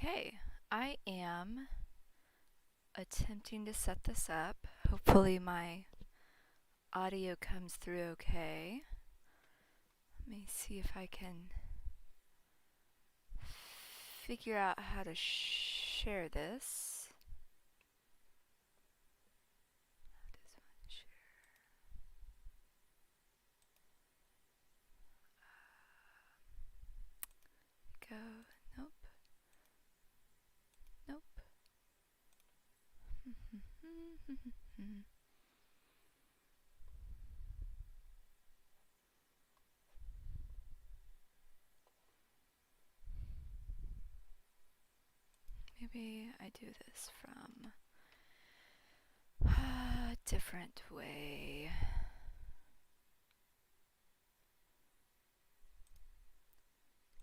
Okay, I am attempting to set this up. Hopefully my audio comes through okay. Let me see if I can figure out how to share this. Go. Nope. Nope. Maybe I do this from a different way.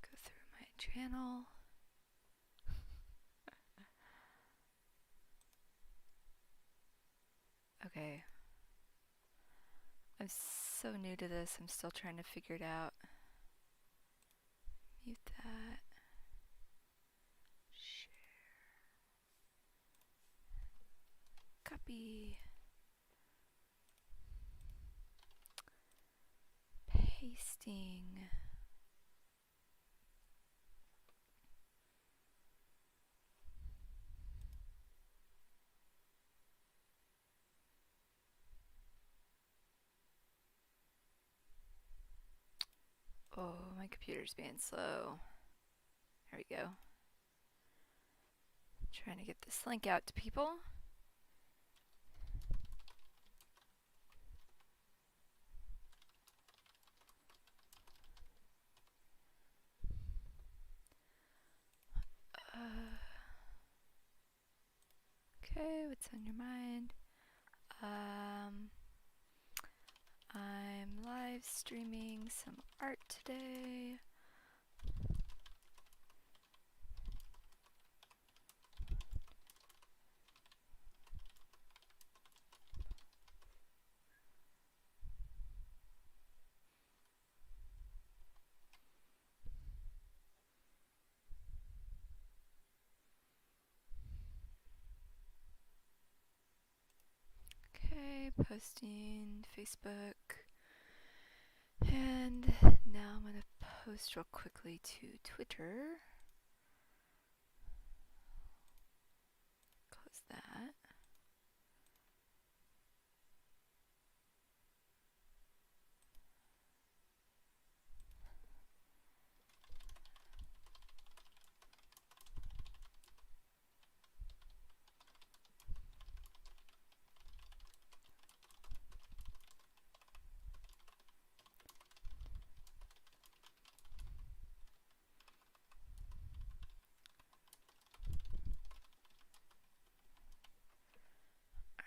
Go through my channel. Okay. I'm so new to this, I'm still trying to figure it out. Mute that. Share. Copy. Pasting. Oh, my computer's being slow. There we go. Trying to get this link out to people. Okay, what's on your mind? I'm live streaming some art today. Okay, posting Facebook. And now I'm going to post real quickly to Twitter. Close that.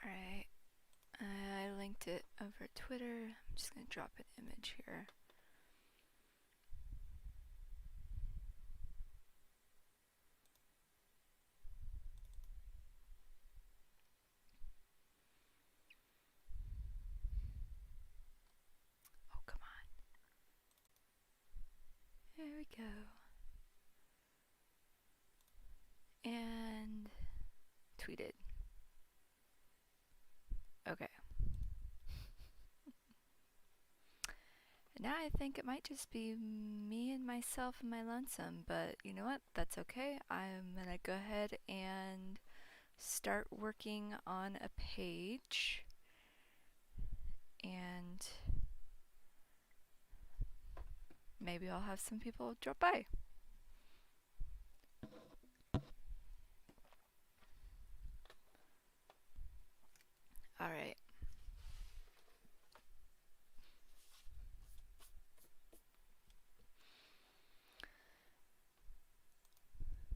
Alright, I linked it over Twitter. I'm just going to drop an image here. Oh, come on. There we go. And tweeted. Okay. Now I think it might just be me and myself and my lonesome, but you know what? That's okay. I'm gonna go ahead and start working on a page, and maybe I'll have some people drop by. Alright.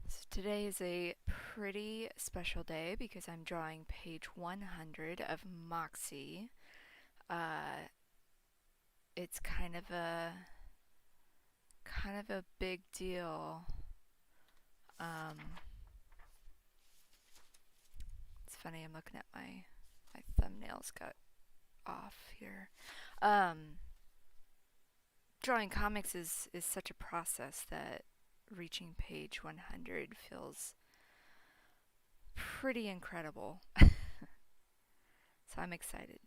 So today is a pretty special day because I'm drawing page 100 of Moxie. It's kind of a big deal. It's funny, I'm looking at my thumbnails got off here. Drawing comics is such a process that reaching page 100 feels pretty incredible. So I'm excited.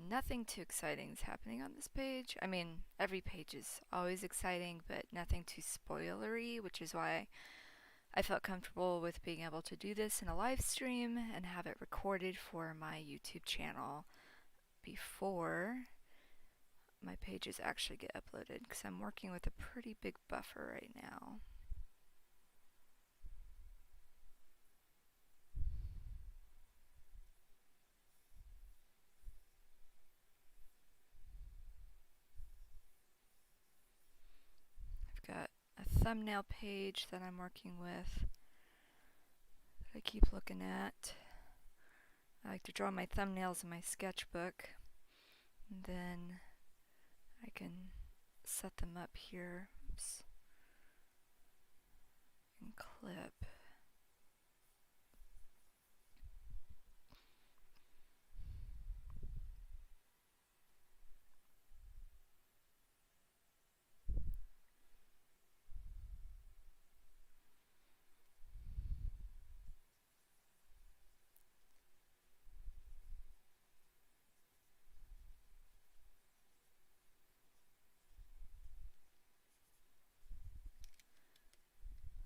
Nothing too exciting is happening on this page. I mean, every page is always exciting, but nothing too spoilery, which is why I felt comfortable with being able to do this in a live stream and have it recorded for my YouTube channel before my pages actually get uploaded, because I'm working with a pretty big buffer right now. I've got a thumbnail page that I'm working with that I keep looking at. I like to draw my thumbnails in my sketchbook, and then I can set them up here. Oops. And clip.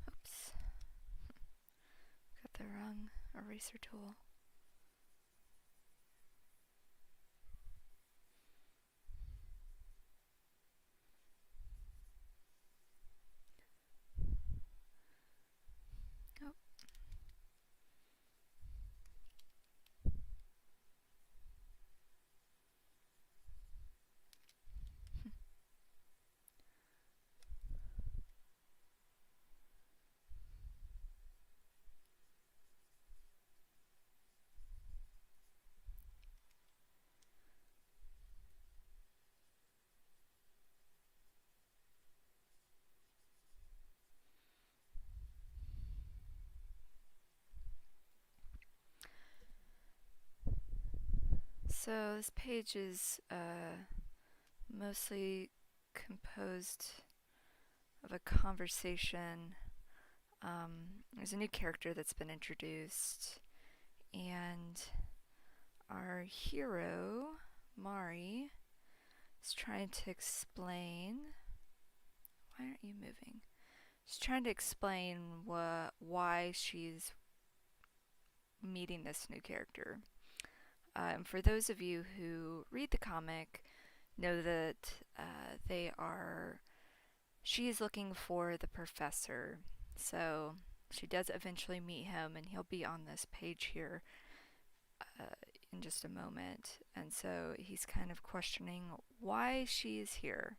Oops. Got the wrong eraser tool. Oh. So this page is mostly composed of a conversation. There's a new character that's been introduced, and our hero, Mari, is trying to explain. Why aren't you moving? She's trying to explain why she's meeting this new character. For those of you who read the comic, know that she is looking for the professor. So she does eventually meet him, and he'll be on this page here in just a moment. And so he's kind of questioning why she is here.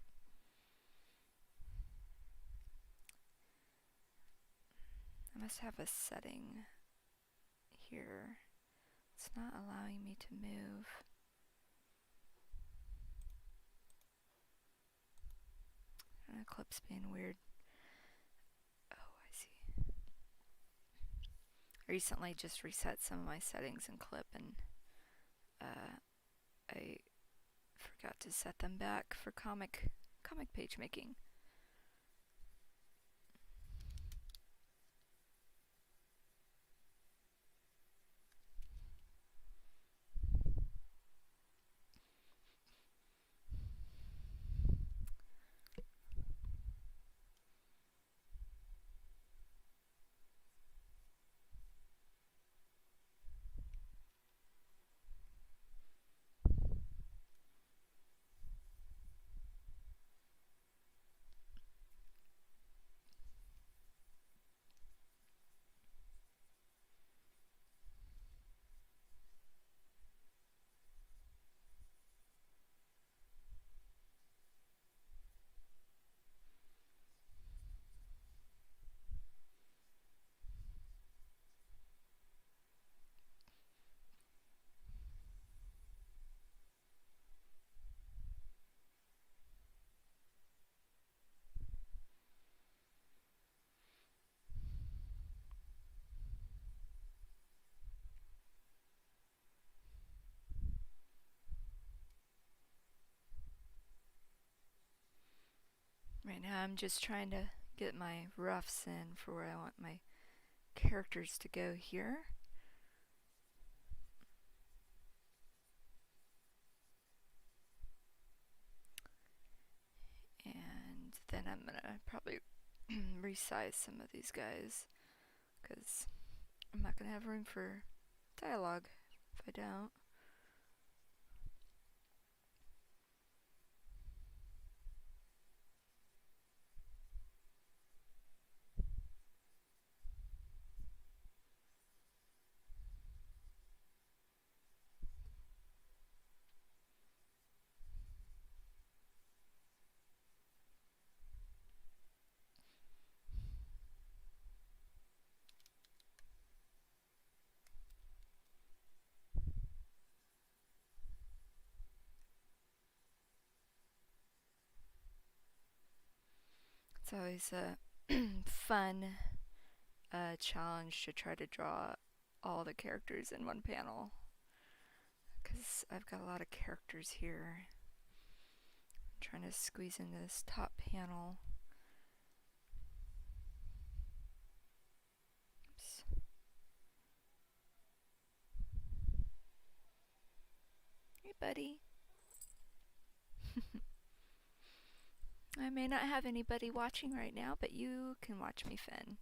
I must have a setting here. It's not allowing me to move. I don't know, clip's being weird. Oh, I see. I recently just reset some of my settings in Clip, and I forgot to set them back for comic page making. Right now I'm just trying to get my roughs in for where I want my characters to go here. And then I'm gonna probably resize some of these guys because I'm not gonna have room for dialogue if I don't. It's always a fun challenge to try to draw all the characters in one panel because I've got a lot of characters here. I'm trying to squeeze into this top panel. Oops. Hey, buddy. I may not have anybody watching right now, but you can watch me fin.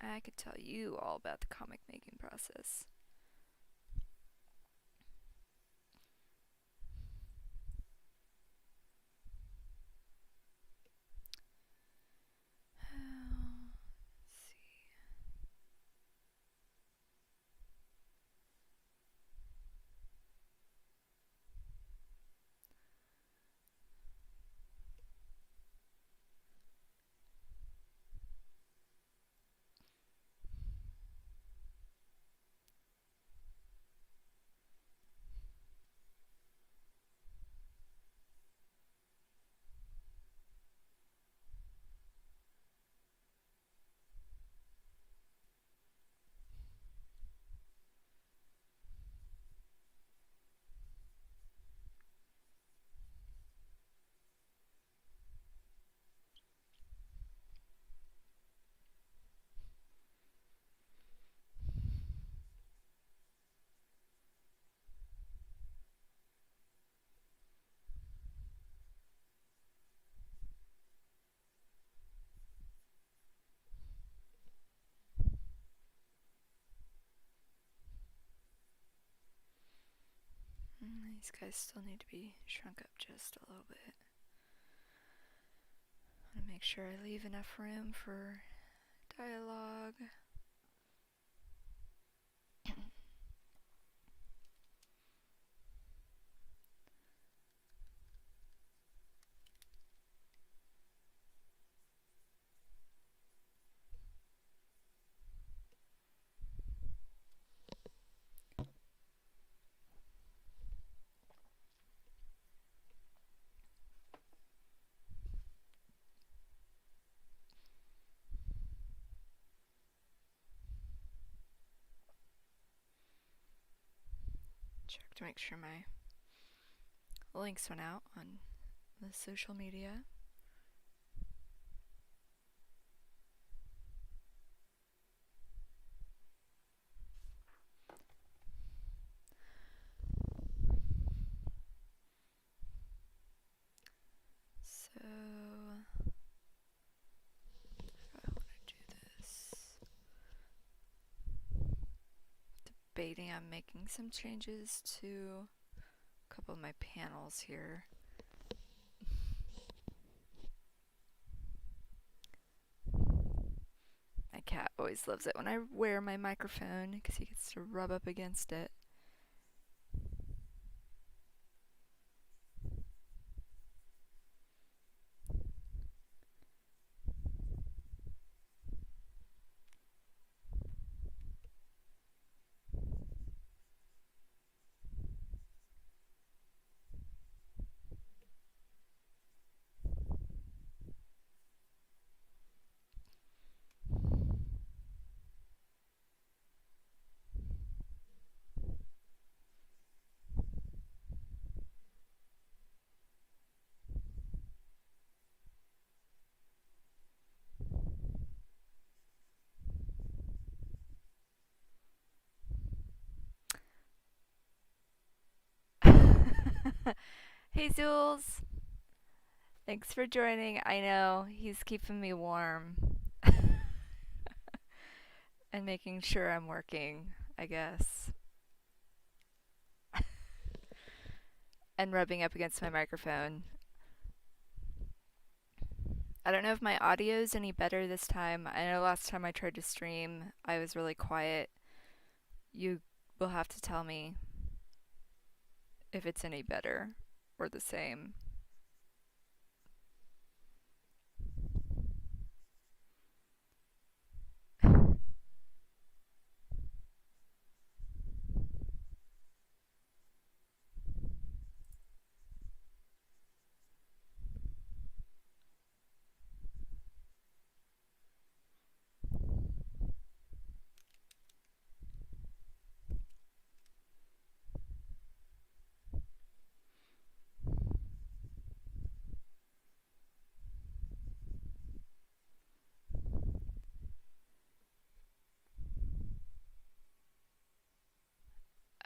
I could tell you all about the comic making process. Let's see. These guys still need to be shrunk up just a little bit. I want to make sure I leave enough room for dialogue. Check to make sure my links went out on the social media. So I want to do this. Debating on making some changes to a couple of my panels here. My cat always loves it when I wear my microphone because he gets to rub up against it. Hey, Jules. Thanks for joining. I know he's keeping me warm and making sure I'm working, I guess, and rubbing up against my microphone. I don't know if my audio's any better this time. I know last time I tried to stream, I was really quiet. You will have to tell me if it's any better or the same.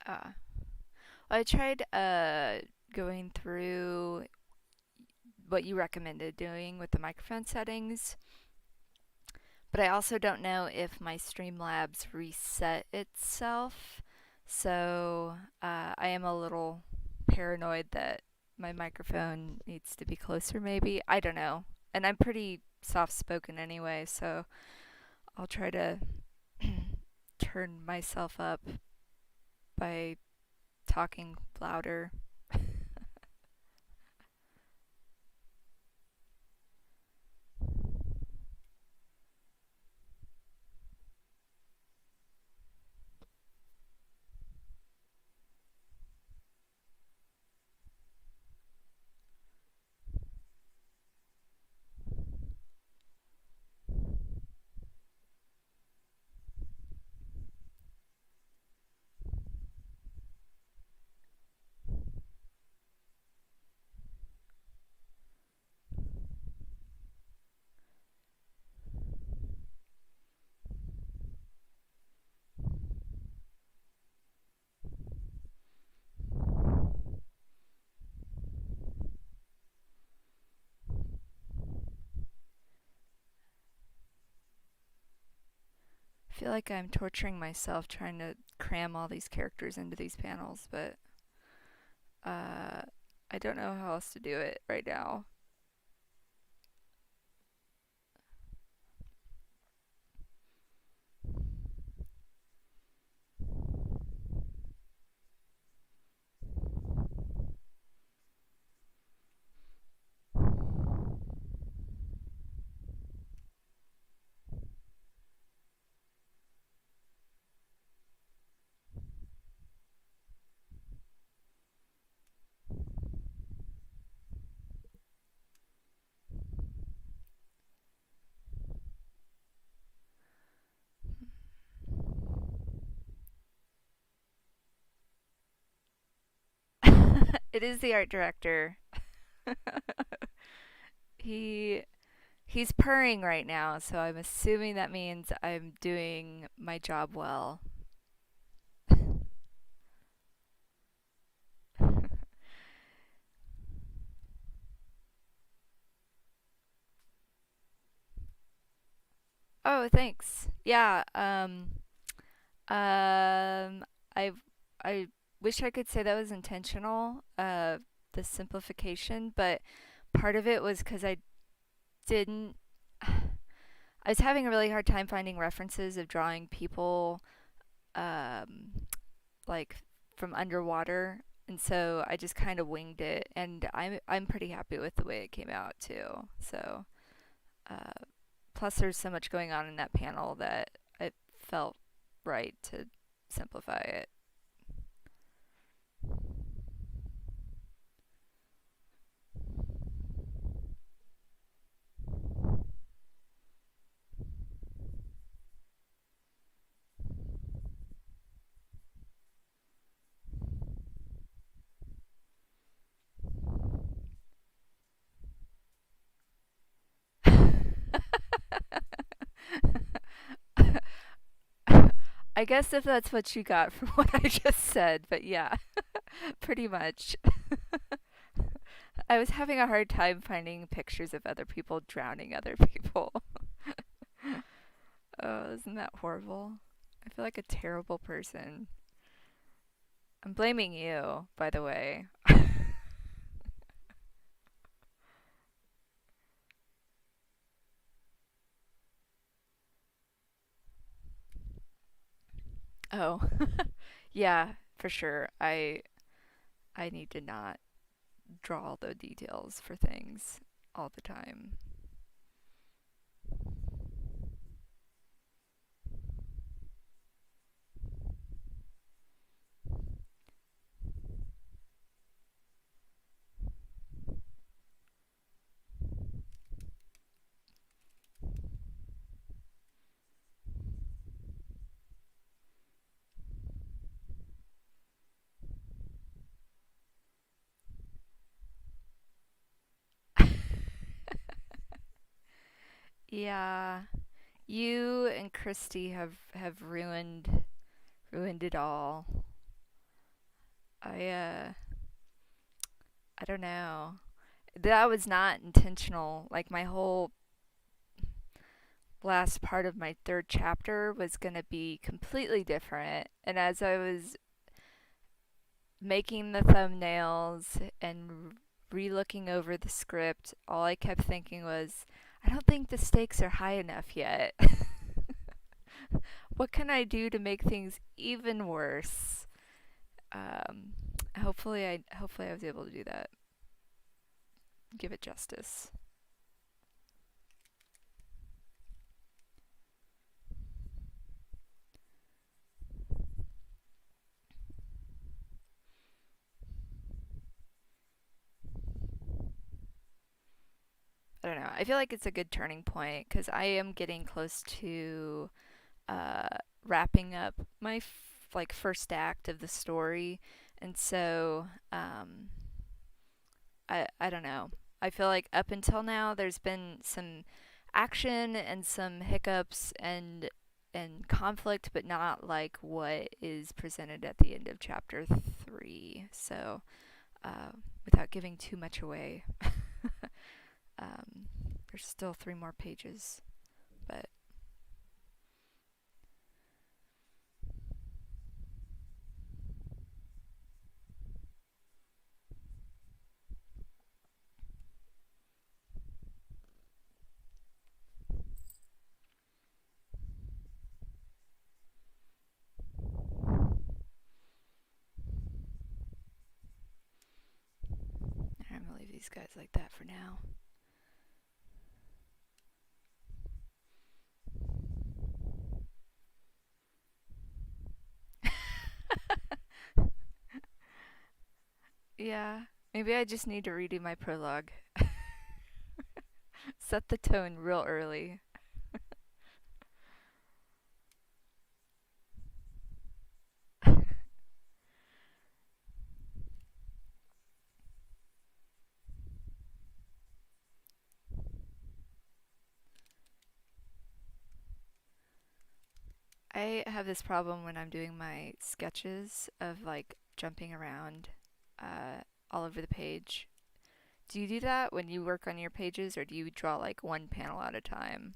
Uh, I tried going through what you recommended doing with the microphone settings, but I also don't know if my Streamlabs reset itself. So I am a little paranoid that my microphone needs to be closer, maybe. I don't know. And I'm pretty soft spoken anyway, so I'll try to turn myself up by talking louder. I feel like I'm torturing myself trying to cram all these characters into these panels, but uh, I don't know how else to do it right now. It is the art director. he he's purring right now, so I'm assuming that means I'm doing my job well. Oh, thanks. Yeah, um I I wish I could say that was intentional, the simplification, but part of it was cuz I didn't I was having a really hard time finding references of drawing people um like from underwater, and so I just kind of winged it, and I'm pretty happy with the way it came out too. So uh, plus there's so much going on in that panel that it felt right to simplify it. I guess if that's what you got from what I just said, but yeah, pretty much. I was having a hard time finding pictures of other people drowning other people. Oh, isn't that horrible? I feel like a terrible person. I'm blaming you, by the way. Oh, yeah, for sure. I need to not draw all the details for things all the time. Yeah, you and Christy have ruined it all. I I don't know. That was not intentional. Like my whole last part of my third chapter was going to be completely different. And as I was making the thumbnails and re-looking over the script, all I kept thinking was, I don't think the stakes are high enough yet. What can I do to make things even worse? Um, hopefully I was able to do that. Give it justice. I don't know. I feel like it's a good turning point because I am getting close to uh, wrapping up my like first act of the story, and so I don't know. I feel like up until now there's been some action and some hiccups and conflict, but not like what is presented at the end of chapter 3. So, without giving too much away, um, there's still 3 more pages, but I'm gonna leave these guys like that for now. Yeah, maybe I just need to redo my prologue. Set the tone real early. I have this problem when I'm doing my sketches of like jumping around all over the page. Do you do that when you work on your pages, or do you draw like one panel at a time?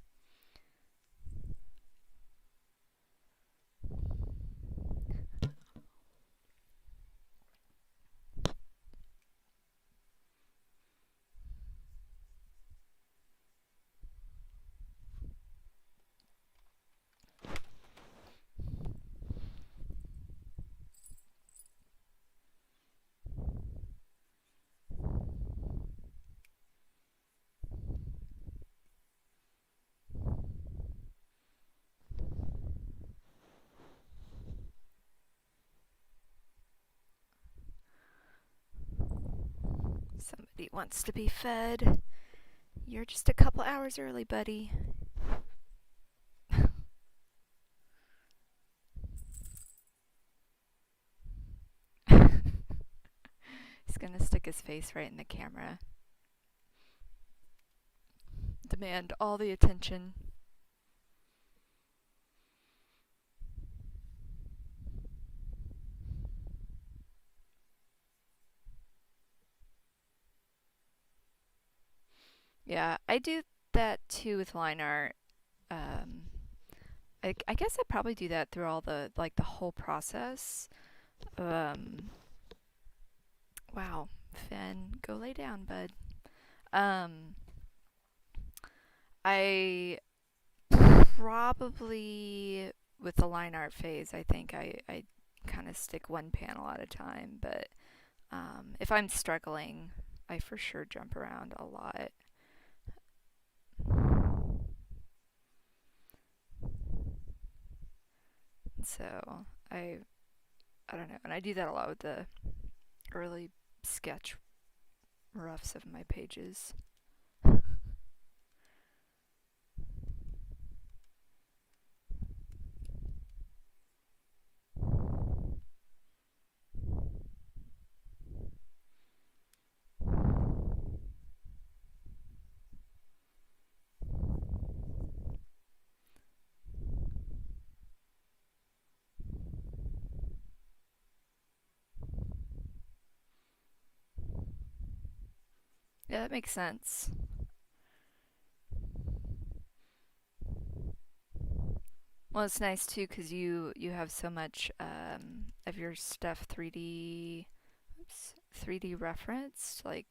Somebody wants to be fed. You're just a couple hours early, buddy. He's gonna stick his face right in the camera. Demand all the attention. Yeah, I do that too with line art. Um, I guess I probably do that through all the like the whole process. Um, wow, Finn, go lay down, bud. Um, I probably with the line art phase, I think I kind of stick one panel at a time. But if I'm struggling, I for sure jump around a lot. So I don't know, and I do that a lot with the early sketch roughs of my pages. Yeah, that makes sense. Well, it's nice too because you have so much of your stuff 3D, oops, 3D referenced. Like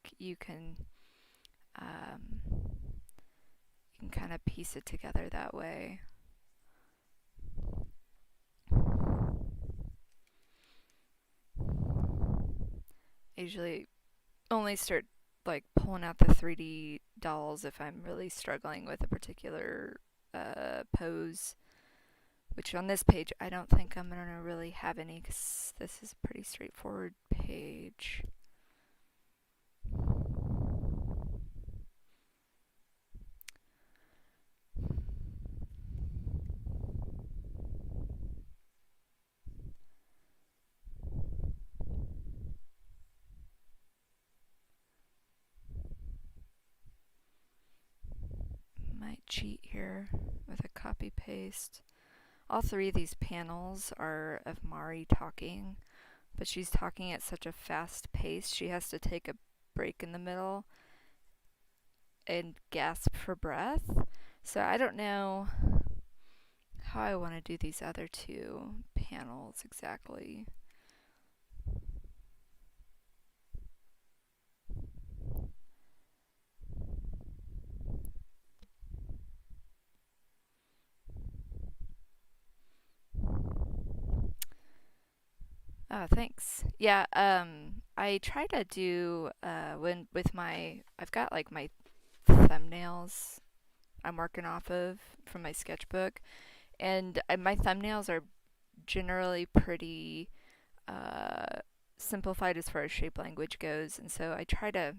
um, you can kind of piece it together that way. I usually only start like pulling out the 3D dolls if I'm really struggling with a particular pose. Which on this page, I don't think I'm gonna really have any because this is a pretty straightforward page. Might cheat here with a copy paste. All three of these panels are of Mari talking, but she's talking at such a fast pace she has to take a break in the middle and gasp for breath. So I don't know how I want to do these other two panels exactly. Oh, thanks. Yeah, I try to do when with my I've got like my thumbnails I'm working off of from my sketchbook, and my thumbnails are generally pretty uh, simplified as far as shape language goes, and so I try to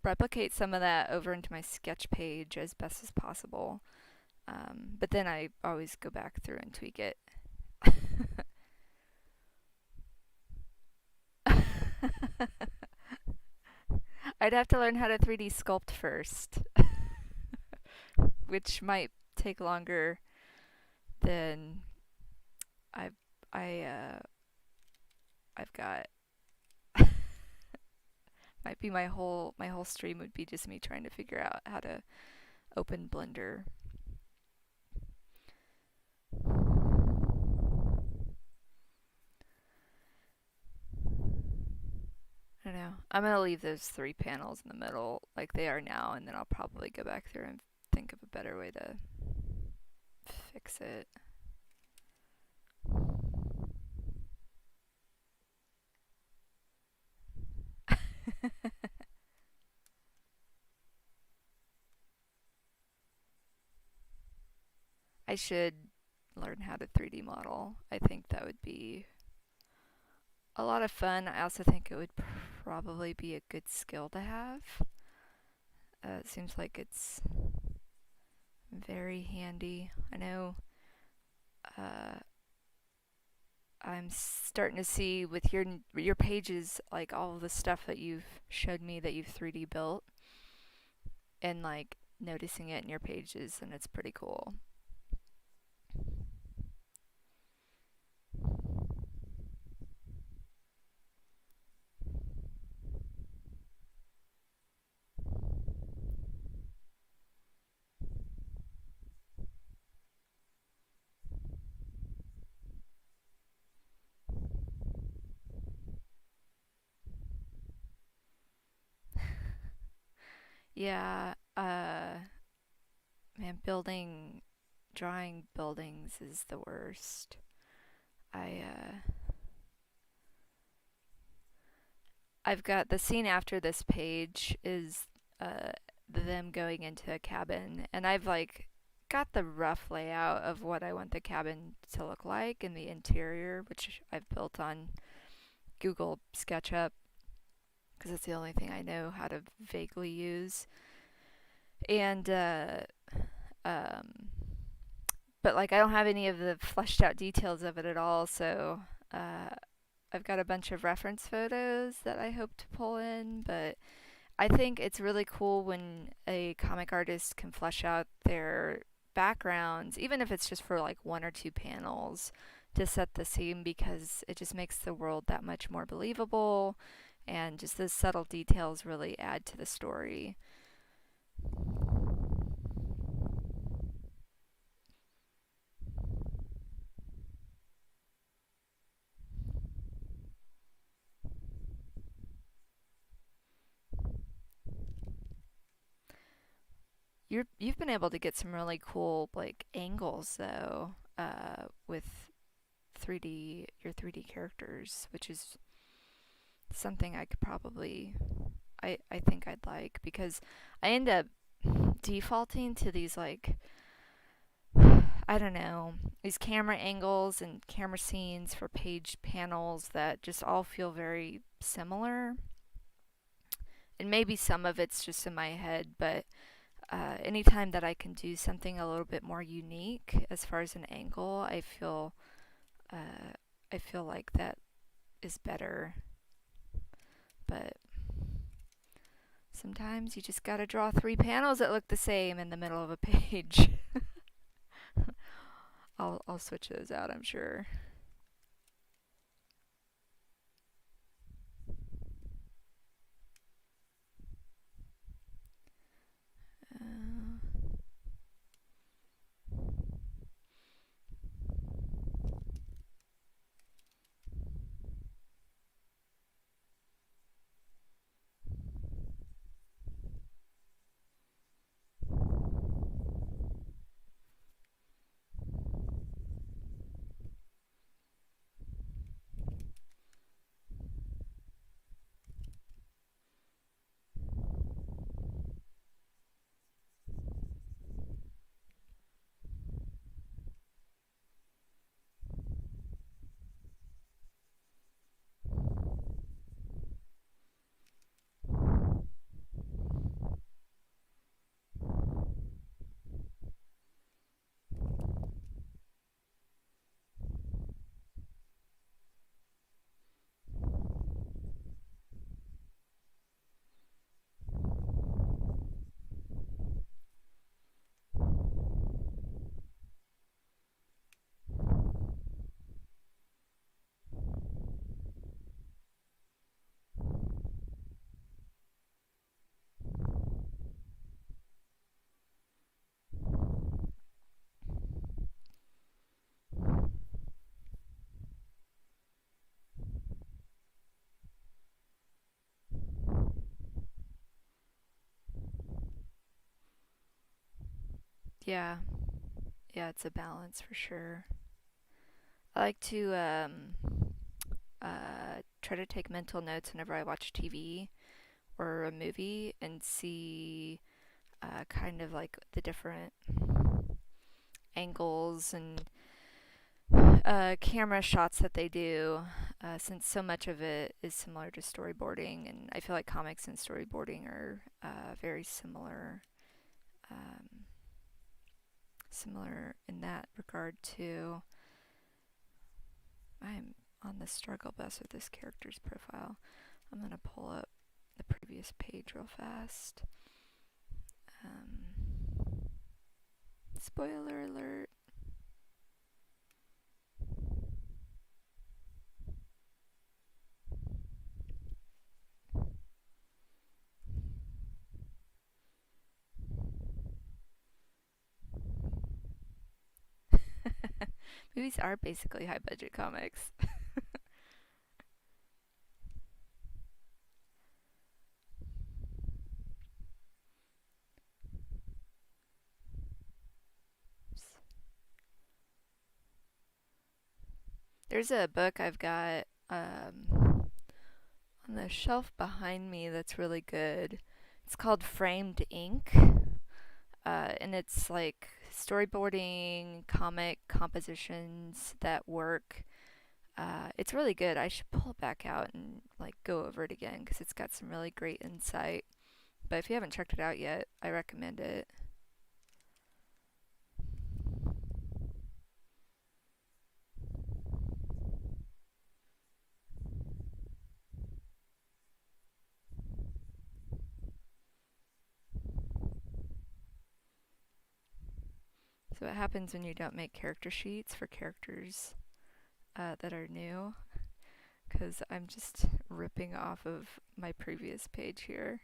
replicate some of that over into my sketch page as best as possible. But then I always go back through and tweak it. I'd have to learn how to 3D sculpt first, which might take longer than I've I I've got. Might be my whole stream would be just me trying to figure out how to open Blender. I don't know. I'm gonna leave those three panels in the middle like they are now, and then I'll probably go back through and think of a better way to fix it. I should learn how to 3D model. I think that would be a lot of fun. I also think it would probably be a good skill to have. It seems like it's very handy. I know uh, I'm starting to see with your pages like all of the stuff that you've showed me that you've 3D built, and like noticing it in your pages, and it's pretty cool. Yeah, man, drawing buildings is the worst. I I've got the scene after this page is uh them going into a cabin, and I've like got the rough layout of what I want the cabin to look like in the interior, which I've built on Google SketchUp because it's the only thing I know how to vaguely use. And um but like I don't have any of the fleshed out details of it at all, so uh I've got a bunch of reference photos that I hope to pull in, but I think it's really cool when a comic artist can flesh out their backgrounds, even if it's just for like one or two panels to set the scene, because it just makes the world that much more believable, and just those subtle details really add to the story. You've been able to get some really cool like angles though, with 3D characters, which is something I could probably I think I'd like, because I end up defaulting to these like I don't know, these camera angles and camera scenes for page panels that just all feel very similar. And maybe some of it's just in my head, but anytime that I can do something a little bit more unique as far as an angle, uh, I feel like that is better. But sometimes you just gotta draw three panels that look the same in the middle of a page. I'll switch those out, I'm sure. Uh, yeah, yeah, it's a balance for sure. I like to try to take mental notes whenever I watch TV or a movie and see kind of like the different angles and camera shots that they do, since so much of it is similar to storyboarding, and I feel like comics and storyboarding are very similar, um, similar in that regard too. I'm on the struggle bus with this character's profile. I'm gonna pull up the previous page real fast. Spoiler alert. Movies are basically high budget comics. There's a book I've got on the shelf behind me that's really good. It's called Framed Ink, and it's like storyboarding, comic compositions that work. It's really good. I should pull it back out and like go over it again because it's got some really great insight. But if you haven't checked it out yet, I recommend it. So what happens when you don't make character sheets for characters that are new? Because I'm just ripping off of my previous page here.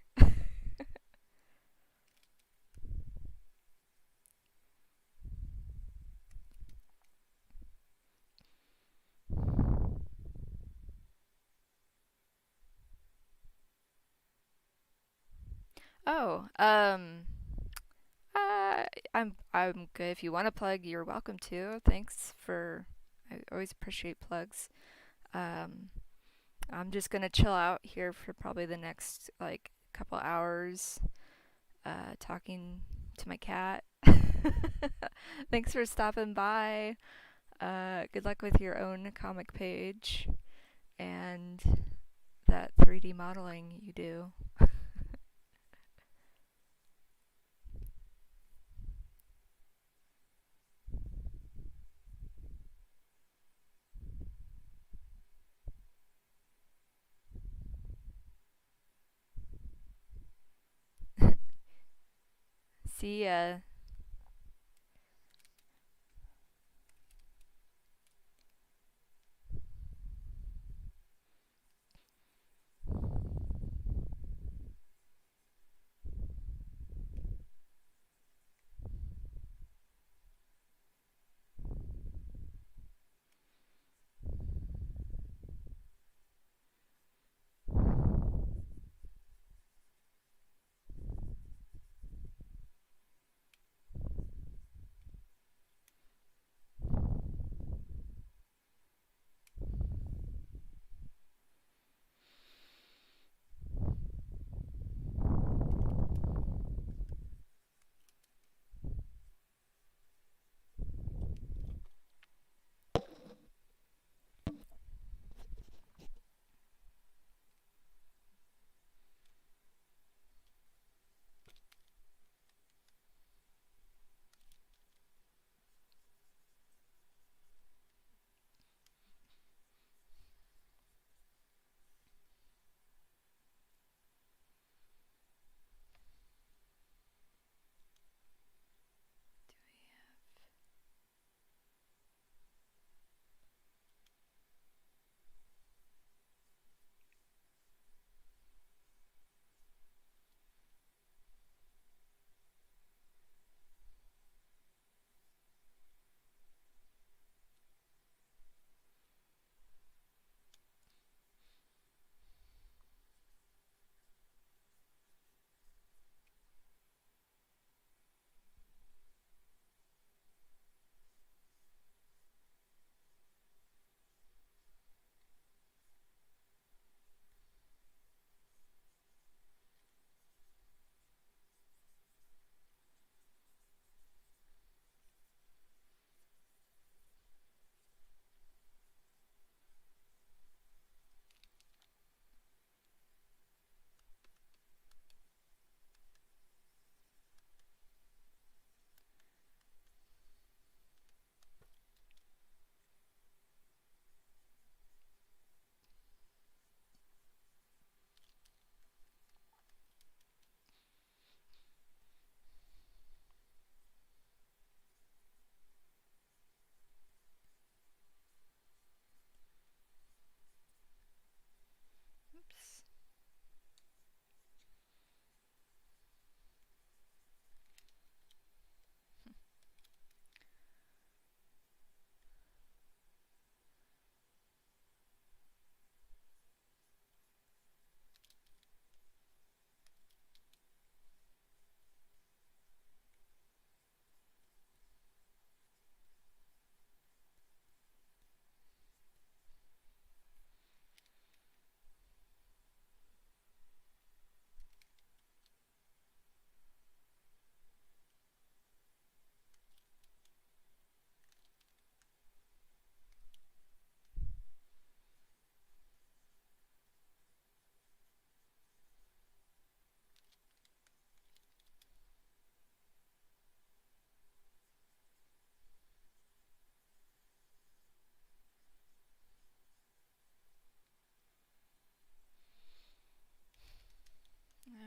Oh, uh, I'm good. If you want to plug, you're welcome to. Thanks for. I always appreciate plugs. Um, I'm just gonna chill out here for probably the next like couple hours, talking to my cat. Thanks for stopping by. Good luck with your own comic page and that 3D modeling you do. See ya.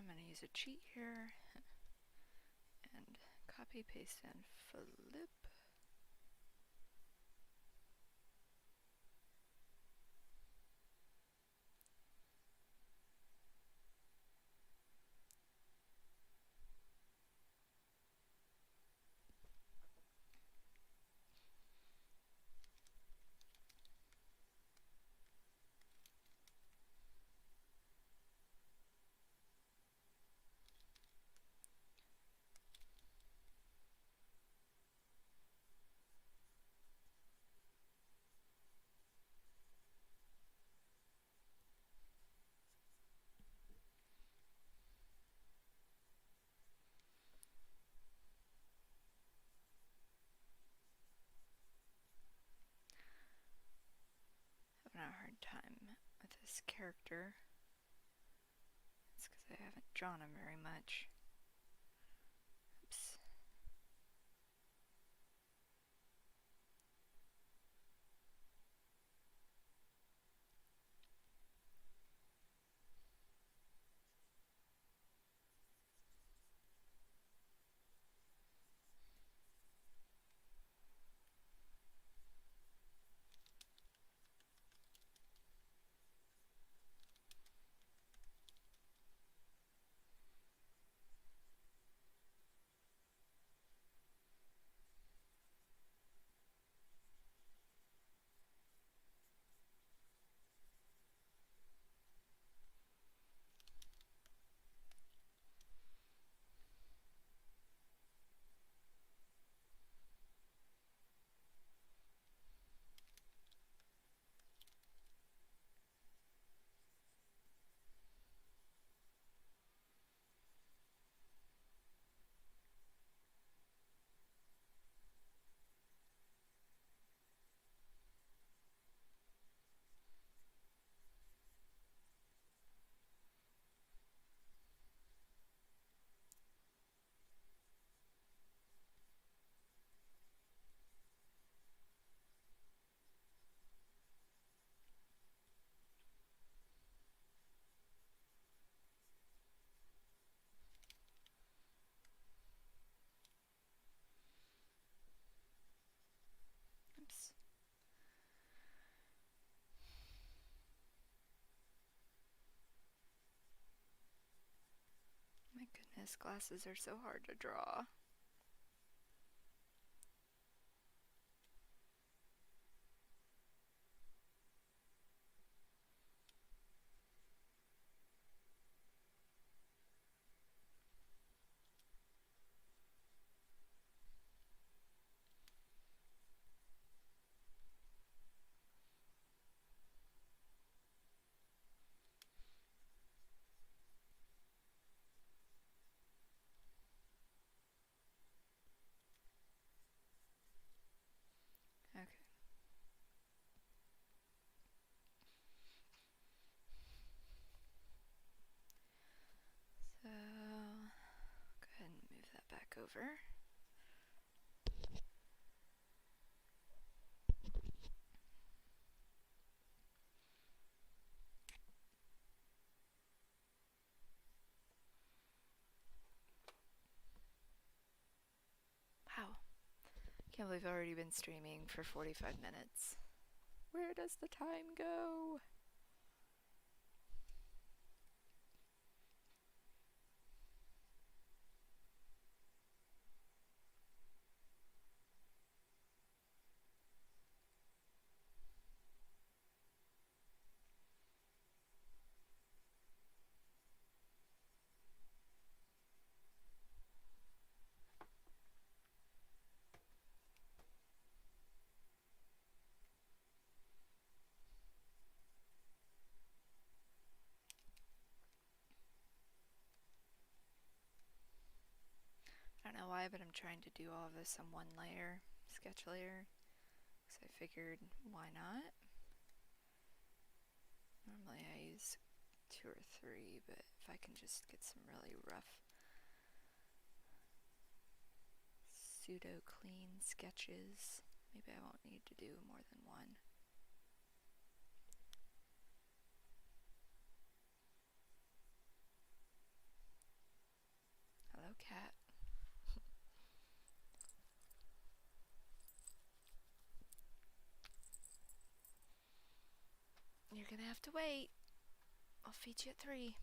I'm going to use a cheat here and copy, paste, and flip. Having a hard time with this character. It's because I haven't drawn him very much. Oops. Oops. My goodness, glasses are so hard to draw. Okay. So, go ahead and move that back over. Wow. Can't believe I've already been streaming for 45 minutes. Where does the time go? I don't know why, but I'm trying to do all of this on one layer, sketch layer, because I figured, why not? Normally I use 2 or 3, but if I can just get some really rough pseudo clean sketches, maybe I won't need to do more than one. gonna have to wait. I'll feed you at 3.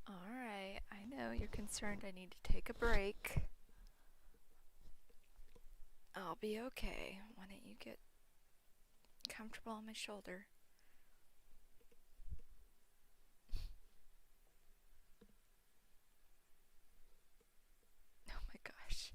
Alright, I know you're concerned I need to take a break. I'll be okay. Why don't you get comfortable on my shoulder? Oh my gosh.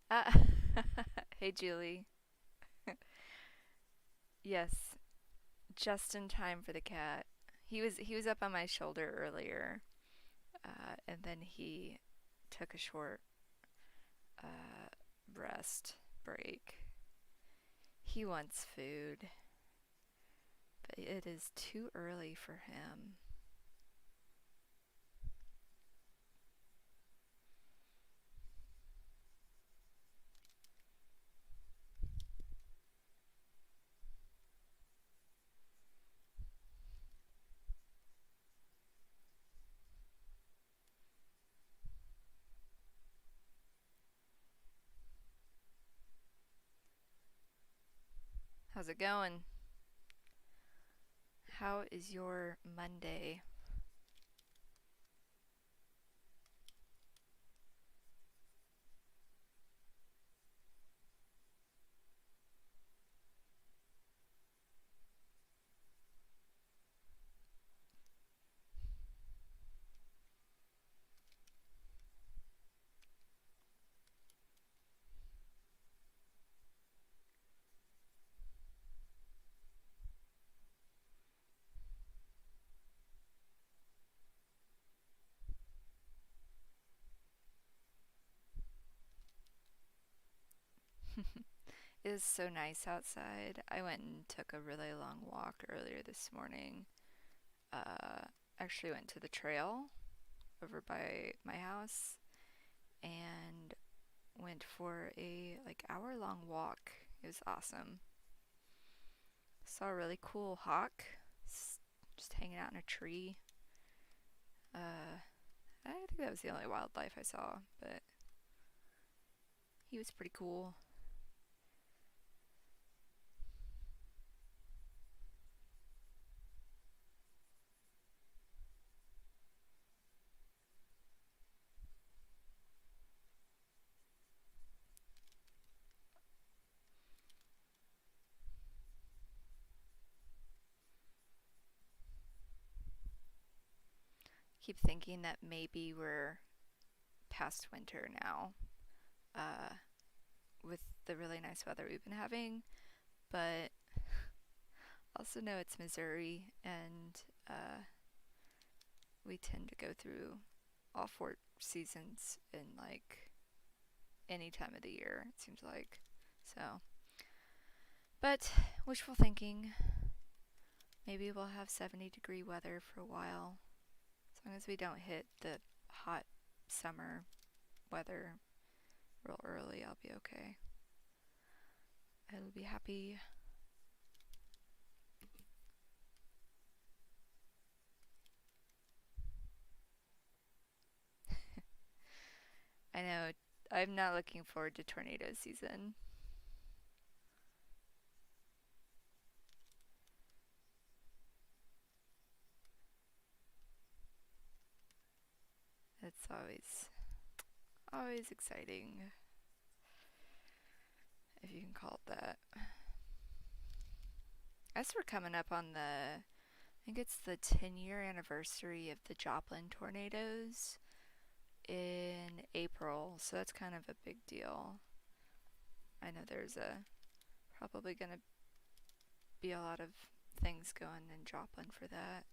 Ah, hey Julie. Yes, just in time for the cat. He was up on my shoulder earlier, and then he took a short uh, rest break. He wants food, but it is too early for him. How's it going? How is your Monday? It is so nice outside. I went and took a really long walk earlier this morning. Uh, Actually went to the trail over by my house and went for a like hour-long walk. It was awesome. Saw a really cool hawk just hanging out in a tree. I think that was the only wildlife I saw, but he was pretty cool. Keep thinking that maybe we're past winter now, uh, with the really nice weather we've been having, but also know it's Missouri and we tend to go through all 4 seasons in like any time of the year, it seems like. So, but wishful thinking. Maybe we'll have 70-degree weather for a while. As long as we don't hit the hot summer weather real early, I'll be okay. I'll be happy. I know, I'm not looking forward to tornado season. It's always exciting. if you can call it that. As we're coming up on I think it's the 10-year anniversary of the Joplin tornadoes in April, so that's kind of a big deal. I know there's probably going to be a lot of things going in Joplin for that.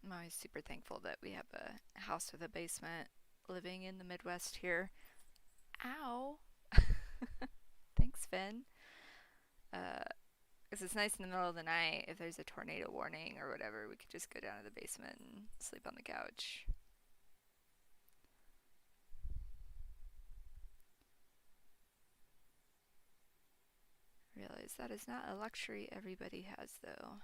I'm always super thankful that we have a house with a basement living in the Midwest here. Ow! Thanks, Finn. Because it's nice in the middle of the night if there's a tornado warning or whatever, we could just go down to the basement and sleep on the couch. Realize that is not a luxury everybody has, though.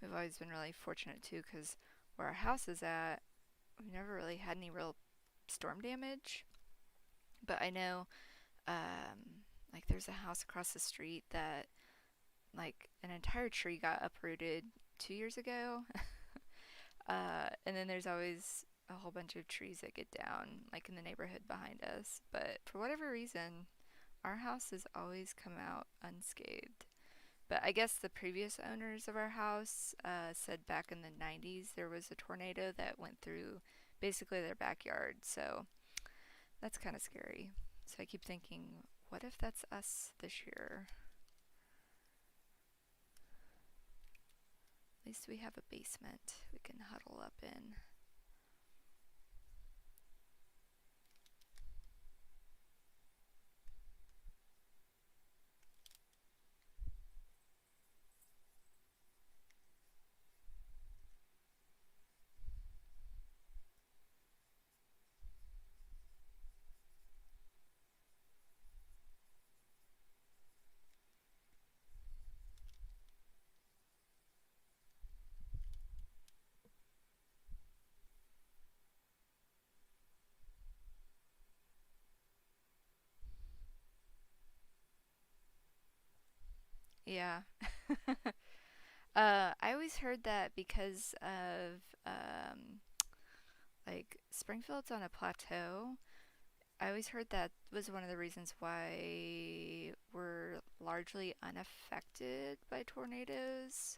We've always been really fortunate, too, because where our house is at, we've never really had any real storm damage. But I know, like, there's a house across the street that, like, an entire tree got uprooted 2 years ago. And then there's always a whole bunch of trees that get down, like in the neighborhood behind us. But for whatever reason, our house has always come out unscathed. But I guess the previous owners of our house said back in the 90s there was a tornado that went through basically their backyard. So that's kind of scary. So I keep thinking, what if that's us this year? At least we have a basement we can huddle up in. Yeah. I always heard that because of like Springfield's on a plateau. I always heard that was one of the reasons why we're largely unaffected by tornadoes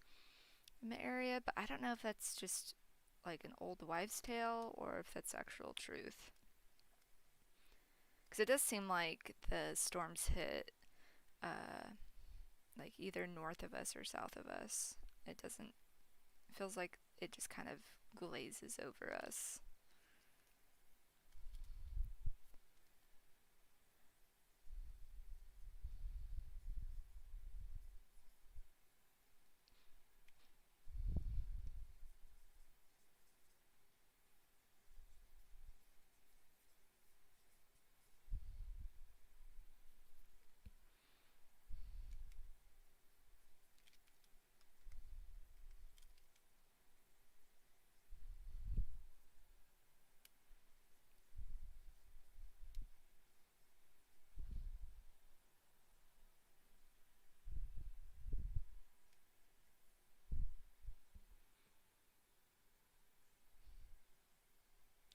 in the area, but I don't know if that's just like an old wives' tale or if that's actual truth. Because it does seem like the storms hit like either north of us or south of us. It doesn't, it feels like it just kind of glazes over us.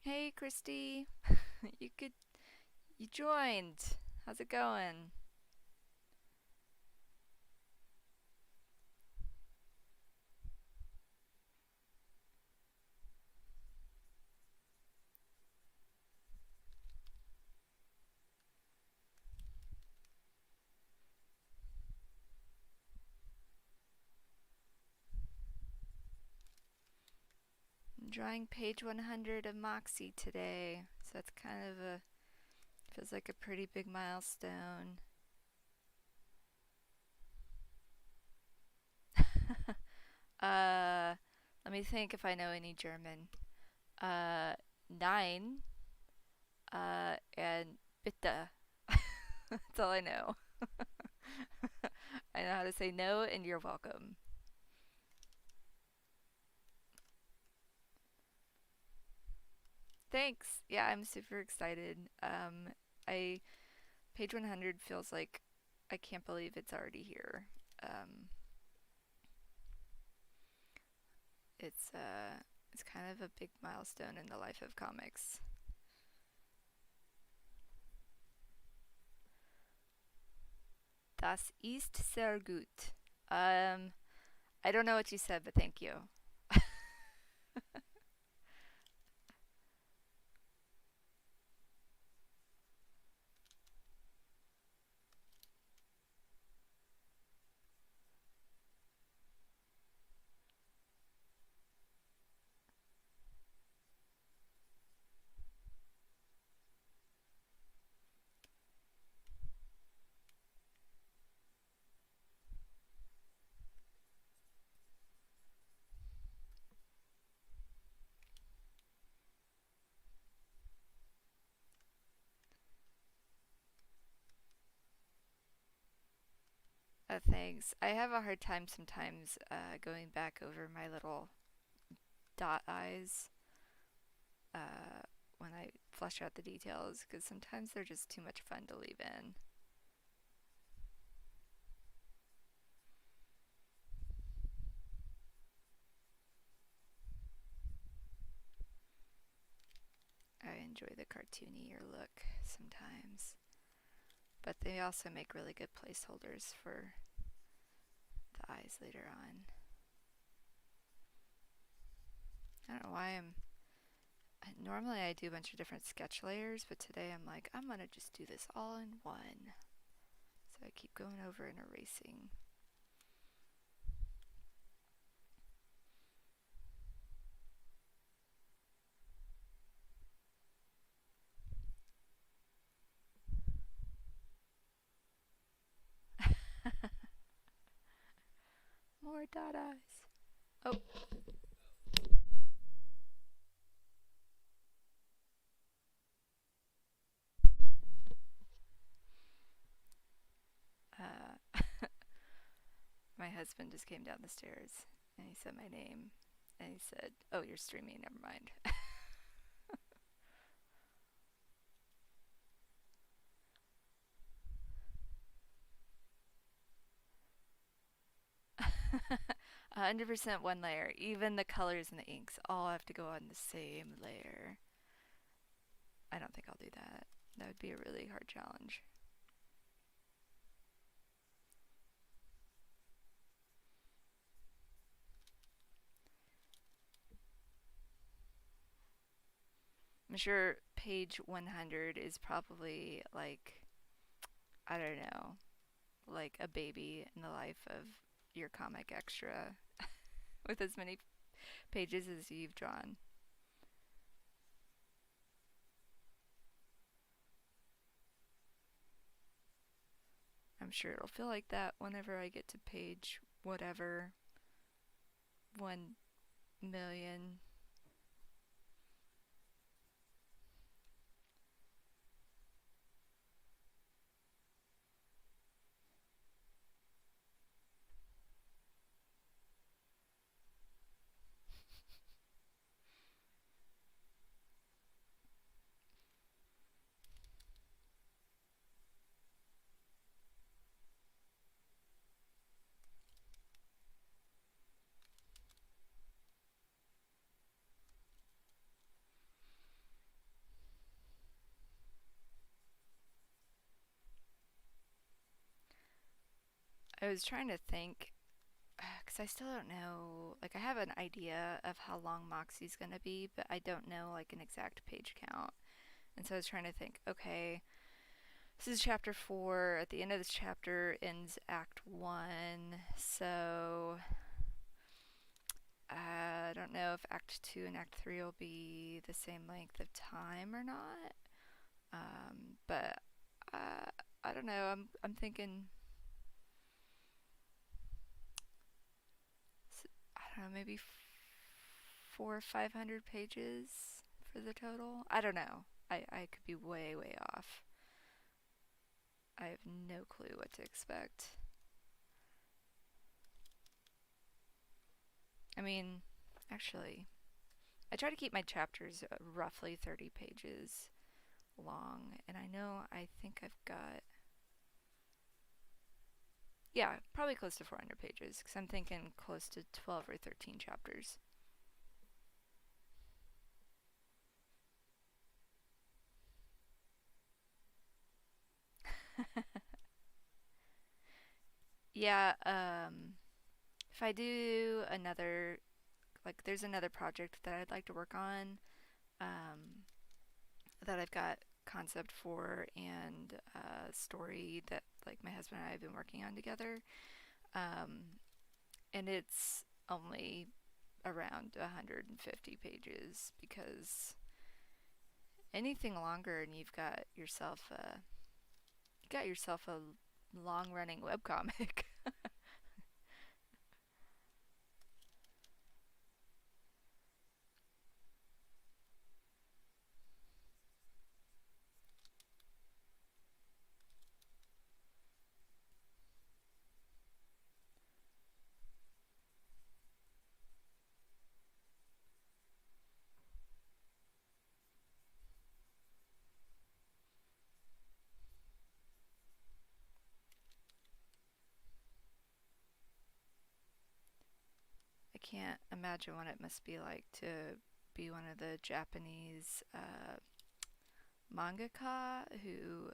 Hey, Christy, you could you joined. How's it going? I'm drawing page 100 of Moxie today, so that's kind of a feels like a pretty big milestone. uh, Let me think if I know any German. Uh, Nine. And bitte. That's all I know. I know how to say no and you're welcome. Thanks. Yeah, I'm super excited. I page 100 feels like I can't believe it's already here. Um, it's kind of a big milestone in the life of comics. Das ist sehr gut. Um, I don't know what you said, but thank you. Thanks. I have a hard time sometimes going back over my little dot eyes uh, when I flesh out the details because sometimes they're just too much fun to leave in. I enjoy the cartoonier look sometimes, but they also make really good placeholders for the eyes later on. I don't know why normally I do a bunch of different sketch layers, but today I'm like, I'm gonna just do this all in one. So I keep going over and erasing. More dot eyes. Oh. Uh, my husband just came down the stairs and he said my name and he said, "Oh, you're streaming. Never mind." A 100% one layer. Even the colors and the inks all have to go on the same layer. I don't think I'll do that. That would be a really hard challenge. I'm sure page 100 is probably like, I don't know, like a baby in the life of your comic extra with as many pages as you've drawn. I'm sure it'll feel like that whenever I get to page whatever 1 million. I was trying to think because I still don't know. Like, I have an idea of how long Moxie's gonna be, but I don't know like an exact page count. And so I was trying to think. Okay, this is chapter 4. At the end of this chapter ends Act 1. So I don't know if Act 2 and Act 3 will be the same length of time or not. But uh, I don't know. I'm thinking. I don't know, maybe 400 or 500 pages for the total. I don't know. I could be way off. I have no clue what to expect. I mean, actually, I try to keep my chapters roughly 30 pages long, and I think I've got, yeah, probably close to 400 pages, because I'm thinking close to 12 or 13 chapters. Yeah, if I do another, like, there's another project that I'd like to work on, um, that I've got concept for and story that like my husband and I have been working on together. Um, and it's only around 150 pages because anything longer and you got yourself a long running webcomic. I can't imagine what it must be like to be one of the Japanese mangaka who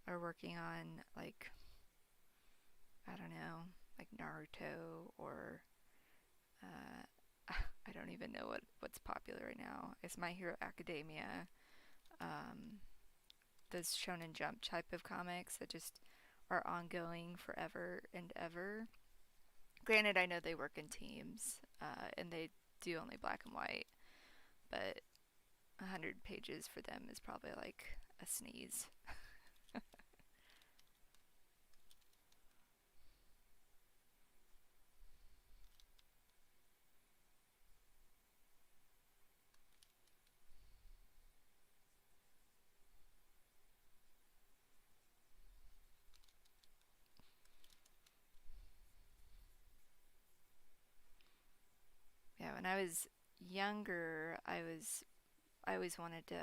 are working on like I don't know, like Naruto or I don't even know what's popular right now. It's My Hero Academia. Um, those Shonen Jump type of comics that just are ongoing forever and ever. Granted, I know they work in teams and they do only black and white, but 100 pages for them is probably like a sneeze. Yeah, when I was younger, I always wanted to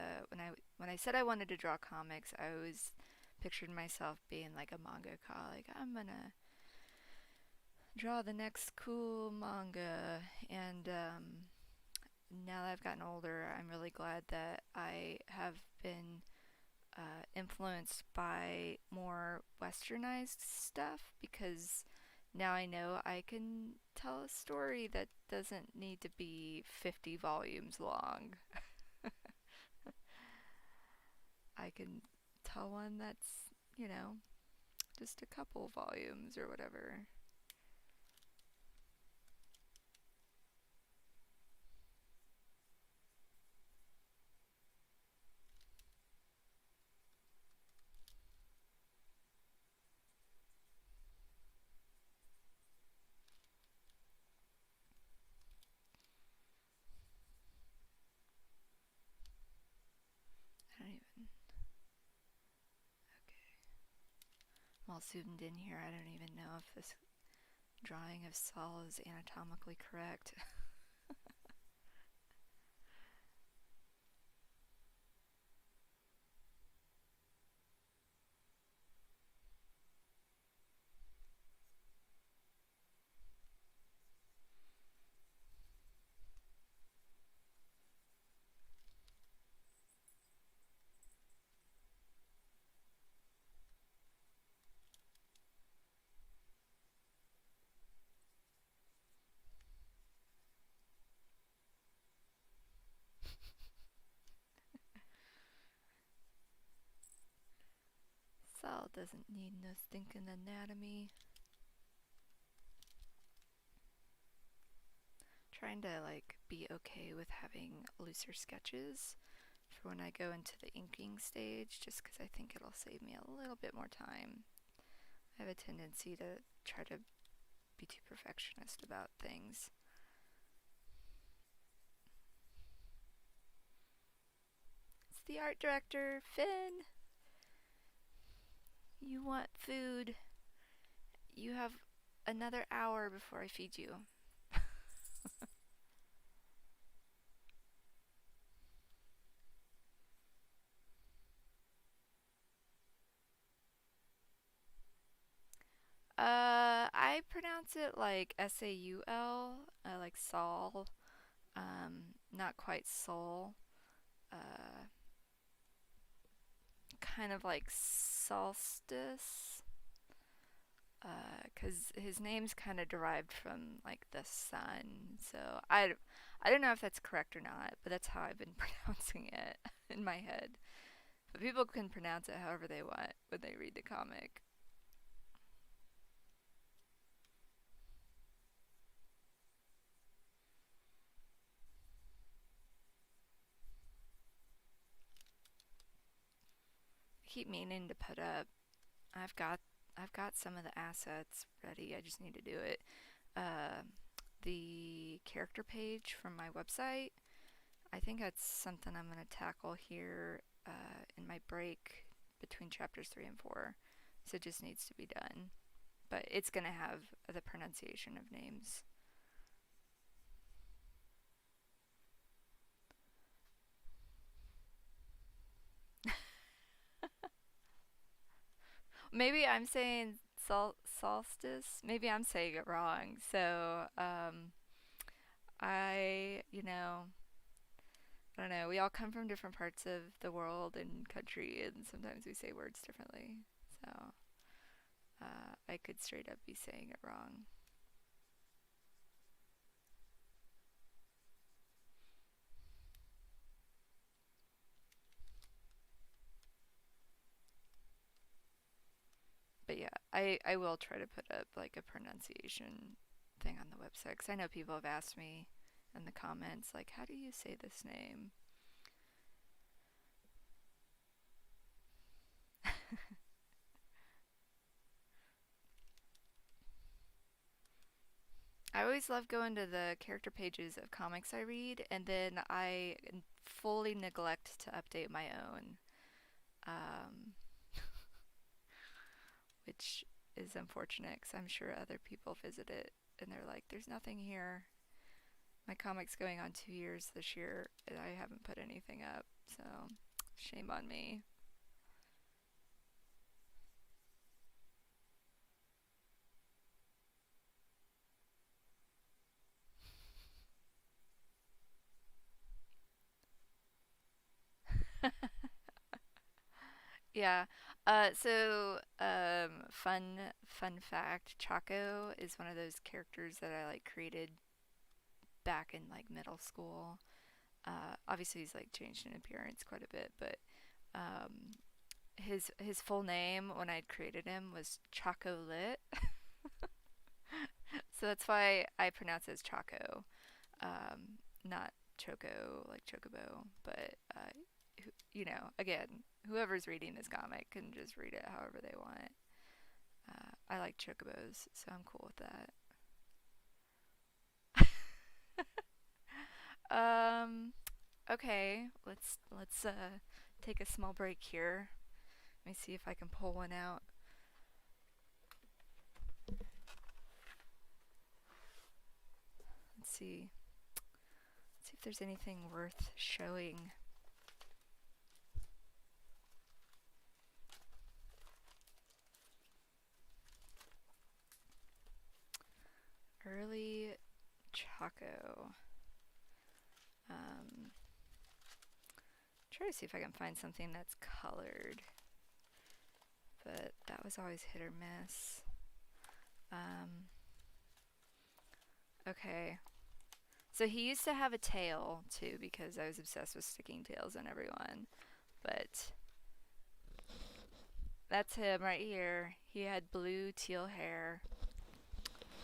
when I said I wanted to draw comics, I always pictured myself being like a mangaka. Like I'm gonna draw the next cool manga. And now that I've gotten older, I'm really glad that I have been influenced by more westernized stuff because now I know I can tell a story that doesn't need to be 50 volumes long. I can tell one that's, you know, just a couple volumes or whatever. I don't even. Okay. I'm all zoomed in here. I don't even know if this drawing of Saul is anatomically correct. doesn't need no stinking anatomy. Trying to like be okay with having looser sketches for when I go into the inking stage, just because I think it'll save me a little bit more time. I have a tendency to try to be too perfectionist about things. It's the art director, Finn. You want food. You have another hour before I feed you. I pronounce it like Saul, like Saul, not quite soul, uh, kind of like solstice, because his name's kind of derived from like the sun. So I don't know if that's correct or not, but that's how I've been pronouncing it in my head. But people can pronounce it however they want when they read the comic. I keep meaning to put up. I've got I've got some of the assets ready. I just need to do it. Uh, the character page from my website. I think that's something I'm going to tackle here in my break between chapters 3 and 4. So it just needs to be done. But it's going to have the pronunciation of names. Maybe I'm saying solstice. Maybe I'm saying it wrong. So I don't know. We all come from different parts of the world and country, and sometimes we say words differently. So I could straight up be saying it wrong. But yeah, I will try to put up like a pronunciation thing on the website because I know people have asked me in the comments like, how do you say this name? I always love going to the character pages of comics I read, and then I fully neglect to update my own, um, which is unfortunate because I'm sure other people visit it and they're like, there's nothing here. My comic's going on 2 years this year, and I haven't put anything up, so shame on me. Yeah. Fun fact, Chaco is one of those characters that I like created back in like middle school. Obviously he's like changed in appearance quite a bit, but um, his full name when I'd created him was Chaco Lit. So that's why I pronounce it as Chaco, not Choco like Chocobo. But again, whoever's reading this comic can just read it however they want. I like chocobos, so I'm cool with that. Okay, let's take a small break here. Let me see if I can pull one out. Let's see. Let's see if there's anything worth showing. Early Chaco. Try to see if I can find something that's colored, but that was always hit or miss. Okay. So he used to have a tail too because I was obsessed with sticking tails on everyone. But That's him right here. He had blue teal hair.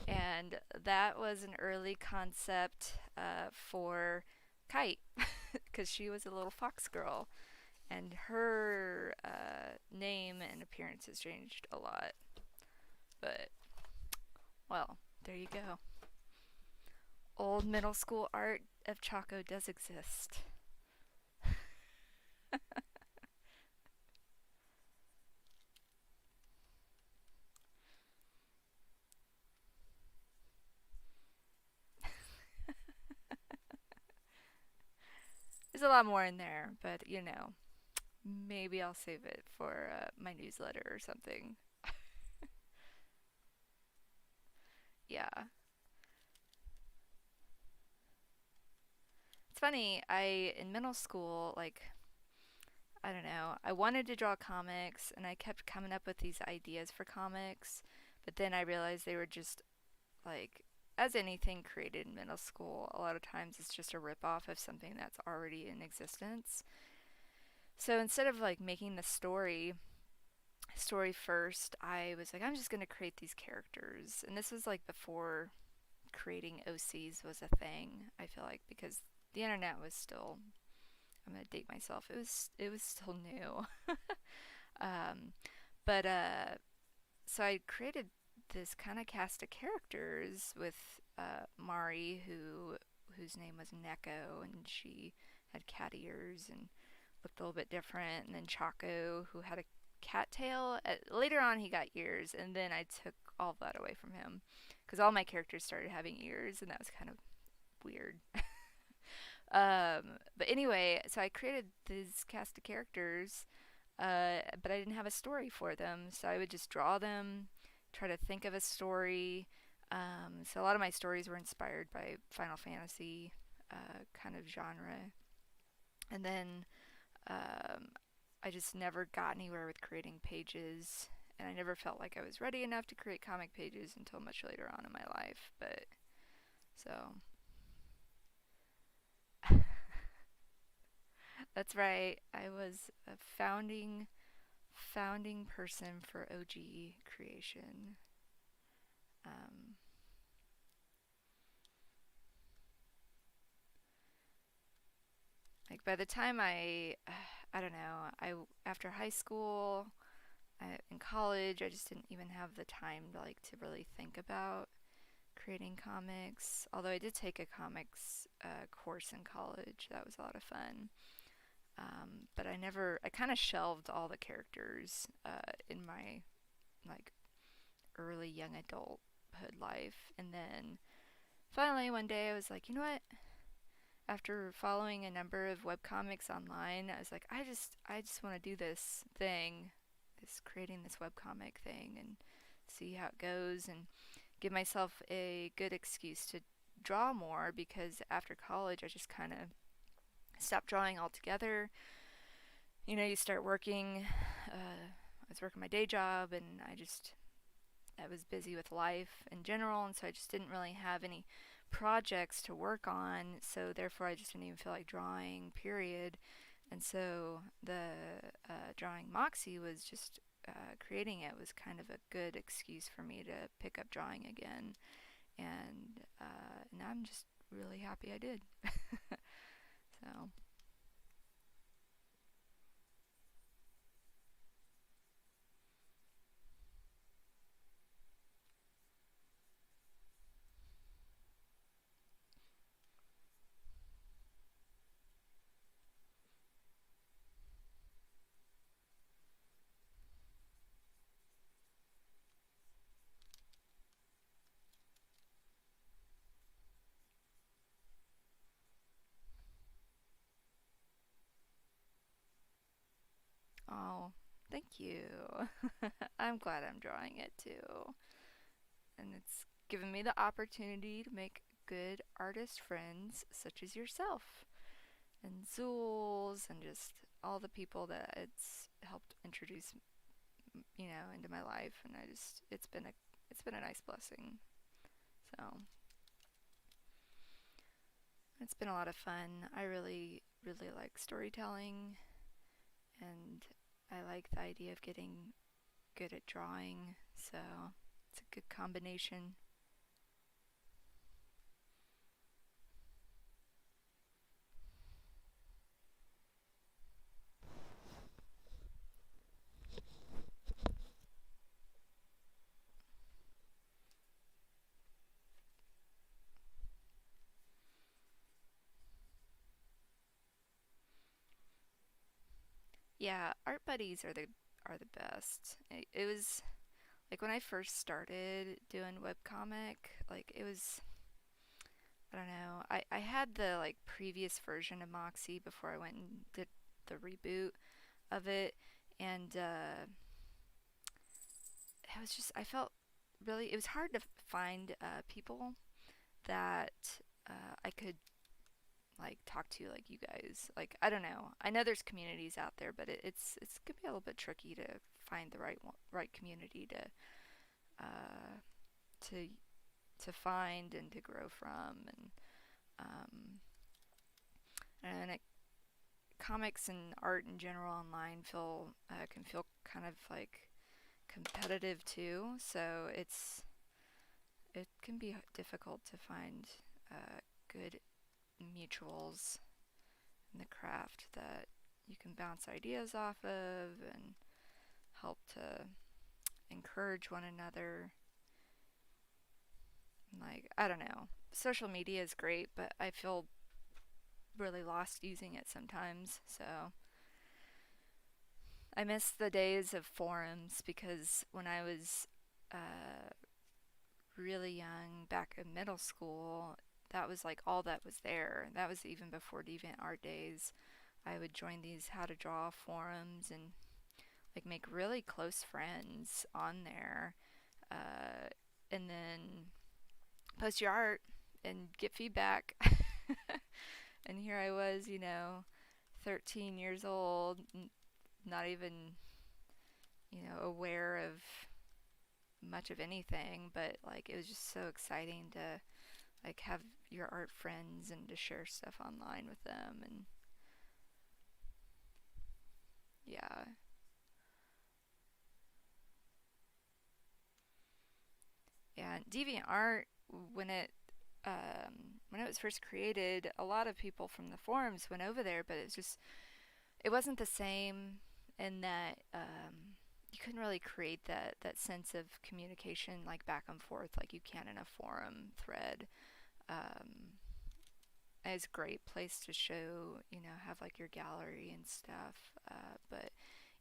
And that was an early concept for Kite because she was a little fox girl. And her name and appearance has changed a lot. But, well, there you go. Old middle school art of Chaco does exist. There's a lot more in there, but maybe I'll save it for my newsletter or something. Yeah. It's funny, in middle school, like, I don't know, I wanted to draw comics and I kept coming up with these ideas for comics, but then I realized they were just like, as anything created in middle school, a lot of times it's just a ripoff of something that's already in existence. So instead of like making the story first, I was like, I'm just gonna create these characters, and this was like before creating OCs was a thing. I feel like because the internet was still, I'm gonna date myself. It was still new. um, but so I created this kind of cast of characters with Mari, whose name was Neko, and she had cat ears and looked a little bit different, and then Chaco, who had a cat tail. Later on, he got ears, and then I took all of that away from him because all my characters started having ears, and that was kind of weird. But anyway, so I created this cast of characters, but I didn't have a story for them, so I would just draw them, try to think of a story. So a lot of my stories were inspired by Final Fantasy kind of genre, and then um, I just never got anywhere with creating pages, and I never felt like I was ready enough to create comic pages until much later on in my life. But so that's right. I was a founding person for OG creation. Um, like by the time I don't know, I after high school, in college, I just didn't even have the time to really think about creating comics. Although I did take a comics course in college, that was a lot of fun. But I kind of shelved all the characters in my like early young adulthood life, and then finally one day I was like, you know what? After following a number of webcomics online, I was like, I just want to do this thing, this creating this webcomic thing, and see how it goes, and give myself a good excuse to draw more because after college I just kind of stopped drawing altogether. You start working. I was working my day job, and I was busy with life in general, and so I just didn't really have any projects to work on. So therefore, I just didn't even feel like drawing. Period. And so the drawing Moxie was just creating it was kind of a good excuse for me to pick up drawing again, and now I'm just really happy I did. So, oh, thank you. I'm glad I'm drawing it too, and it's given me the opportunity to make good artist friends such as yourself and Zools and just all the people that it's helped introduce into my life, and it's been a nice blessing. So it's been a lot of fun. I really really like storytelling, and I like the idea of getting good at drawing, so it's a good combination. Yeah, art buddies are the best. It was like when I first started doing webcomic, like it was I don't know. I had the like previous version of Moxie before I went and did the reboot of it, and it was just I felt really it was hard to find people that I could like talk to like you guys. Like I don't know. I know there's communities out there, but it's gonna be a little bit tricky to find the right community uh, to to find and to grow from um, and it, comics and art in general online feel can feel kind of like competitive too. So it can be difficult to find good mutuals in the craft that you can bounce ideas off of and help to encourage one another. Like, I don't know. Social media is great, but I feel really lost using it sometimes. So I miss the days of forums because when I was uh, really young, back in middle school, that was like all that was there. That was even before DeviantArt days. I would join these how to draw forums and like make really close friends on there, uh, and then post your art and get feedback. And here I was, 13 years old, not even, aware of much of anything, but like it was just so exciting to like have your art friends and to share stuff online with them and yeah. Yeah, DeviantArt when it when it was first created, a lot of people from the forums went over there, but it wasn't the same in that you couldn't really create that sense of communication like back and forth like you can in a forum thread. Um, it's a great place to show, have like your gallery and stuff. But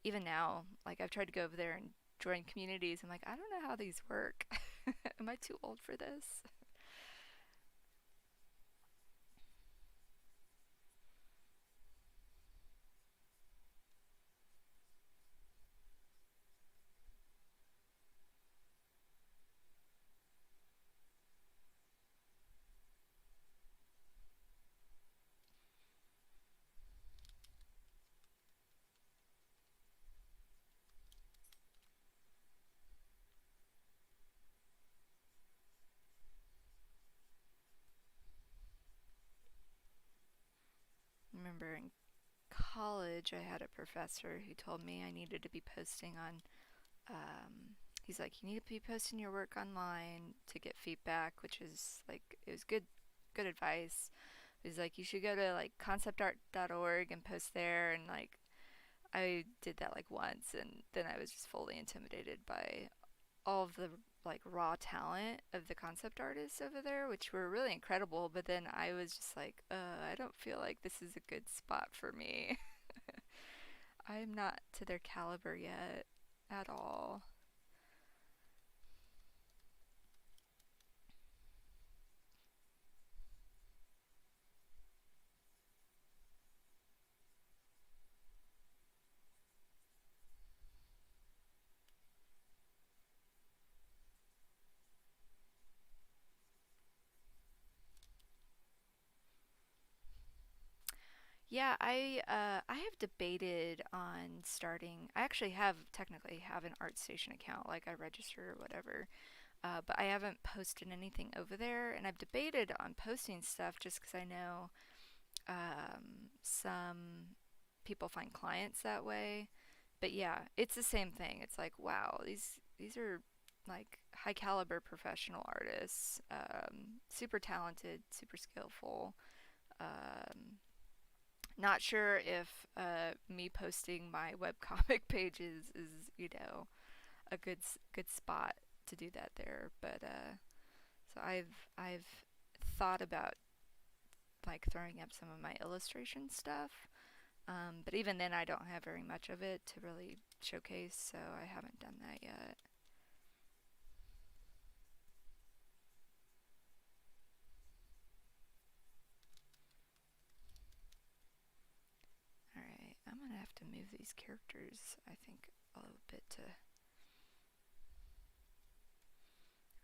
even now, like I've tried to go over there and join communities. I'm like, I don't know how these work. Am I too old for this? I remember in college, I had a professor who told me I needed to be posting on. He's like, you need to be posting your work online to get feedback, which is like it was good advice. He's like, you should go to like conceptart.org and post there, and like I did that like once, and then I was just fully intimidated by all of the like raw talent of the concept artists over there, which were really incredible. But then I was just like, I don't feel like this is a good spot for me. I'm not to their caliber yet at all. Yeah, I have debated on starting. I actually have technically have an ArtStation account, like I register or whatever, but I haven't posted anything over there, and I've debated on posting stuff just because I know some people find clients that way, But yeah, it's the same thing. It's like, wow, these are like high caliber professional artists, super talented, super skillful. Um, Not sure if me posting my webcomic pages is a good spot to do that there, but so I've thought about like throwing up some of my illustration stuff. But even then, I don't have very much of it to really showcase, so I haven't done that yet. Alright, I'm gonna have to move these characters, I think, a little bit to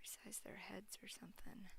resize their heads or something.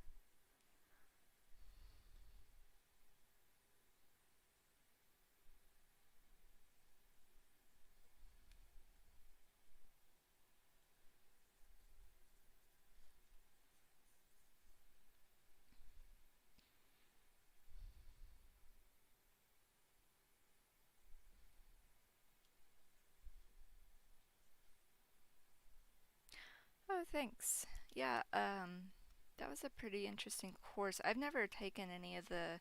Oh, thanks. Yeah, that was a pretty interesting course. I've never taken any of the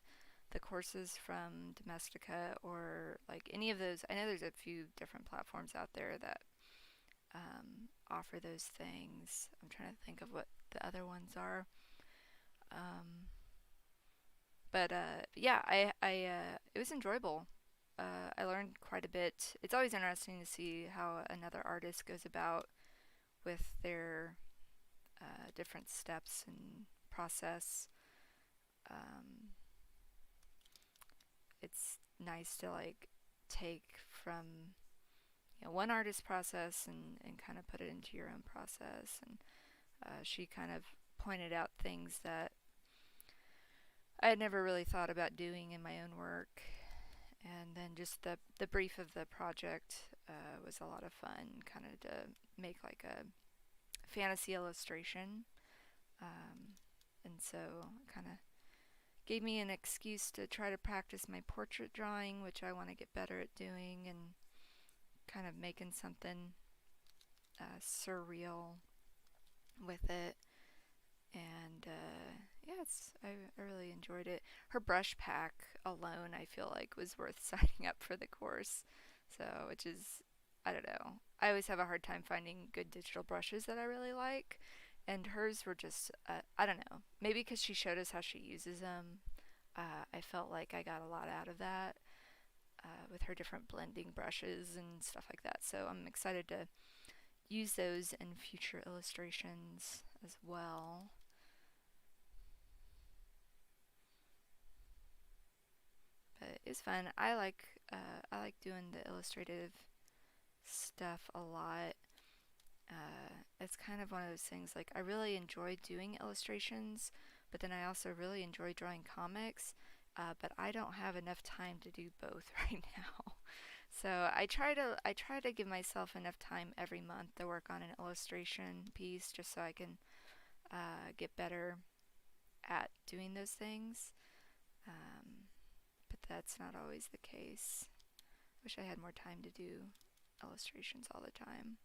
courses from Domestika or like any of those. I know there's a few different platforms out there that offer those things. I'm trying to think of what the other ones are. Um, but yeah, it was enjoyable. I learned quite a bit. It's always interesting to see how another artist goes about with their different steps and process. Um, it's nice to like take from one artist's process and kind of put it into your own process. And she kind of pointed out things that I had never really thought about doing in my own work. And then just the brief of the project was a lot of fun, kind of to make like a fantasy illustration. Um, and so kind of gave me an excuse to try to practice my portrait drawing, which I want to get better at doing, and kind of making something surreal with it. And yeah, I really enjoyed it. Her brush pack alone, I feel like, was worth signing up for the course. So, which is, I don't know. I always have a hard time finding good digital brushes that I really like. And hers were just, I don't know, maybe because she showed us how she uses them. I felt like I got a lot out of that with her different blending brushes and stuff like that. So I'm excited to use those in future illustrations as well. But it's fun. I like doing the illustrative stuff a lot. It's kind of one of those things like I really enjoy doing illustrations, but then I also really enjoy drawing comics. But I don't have enough time to do both right now. So I try to give myself enough time every month to work on an illustration piece, just so I can get better at doing those things. Um, but that's not always the case. Wish I had more time to do illustrations all the time.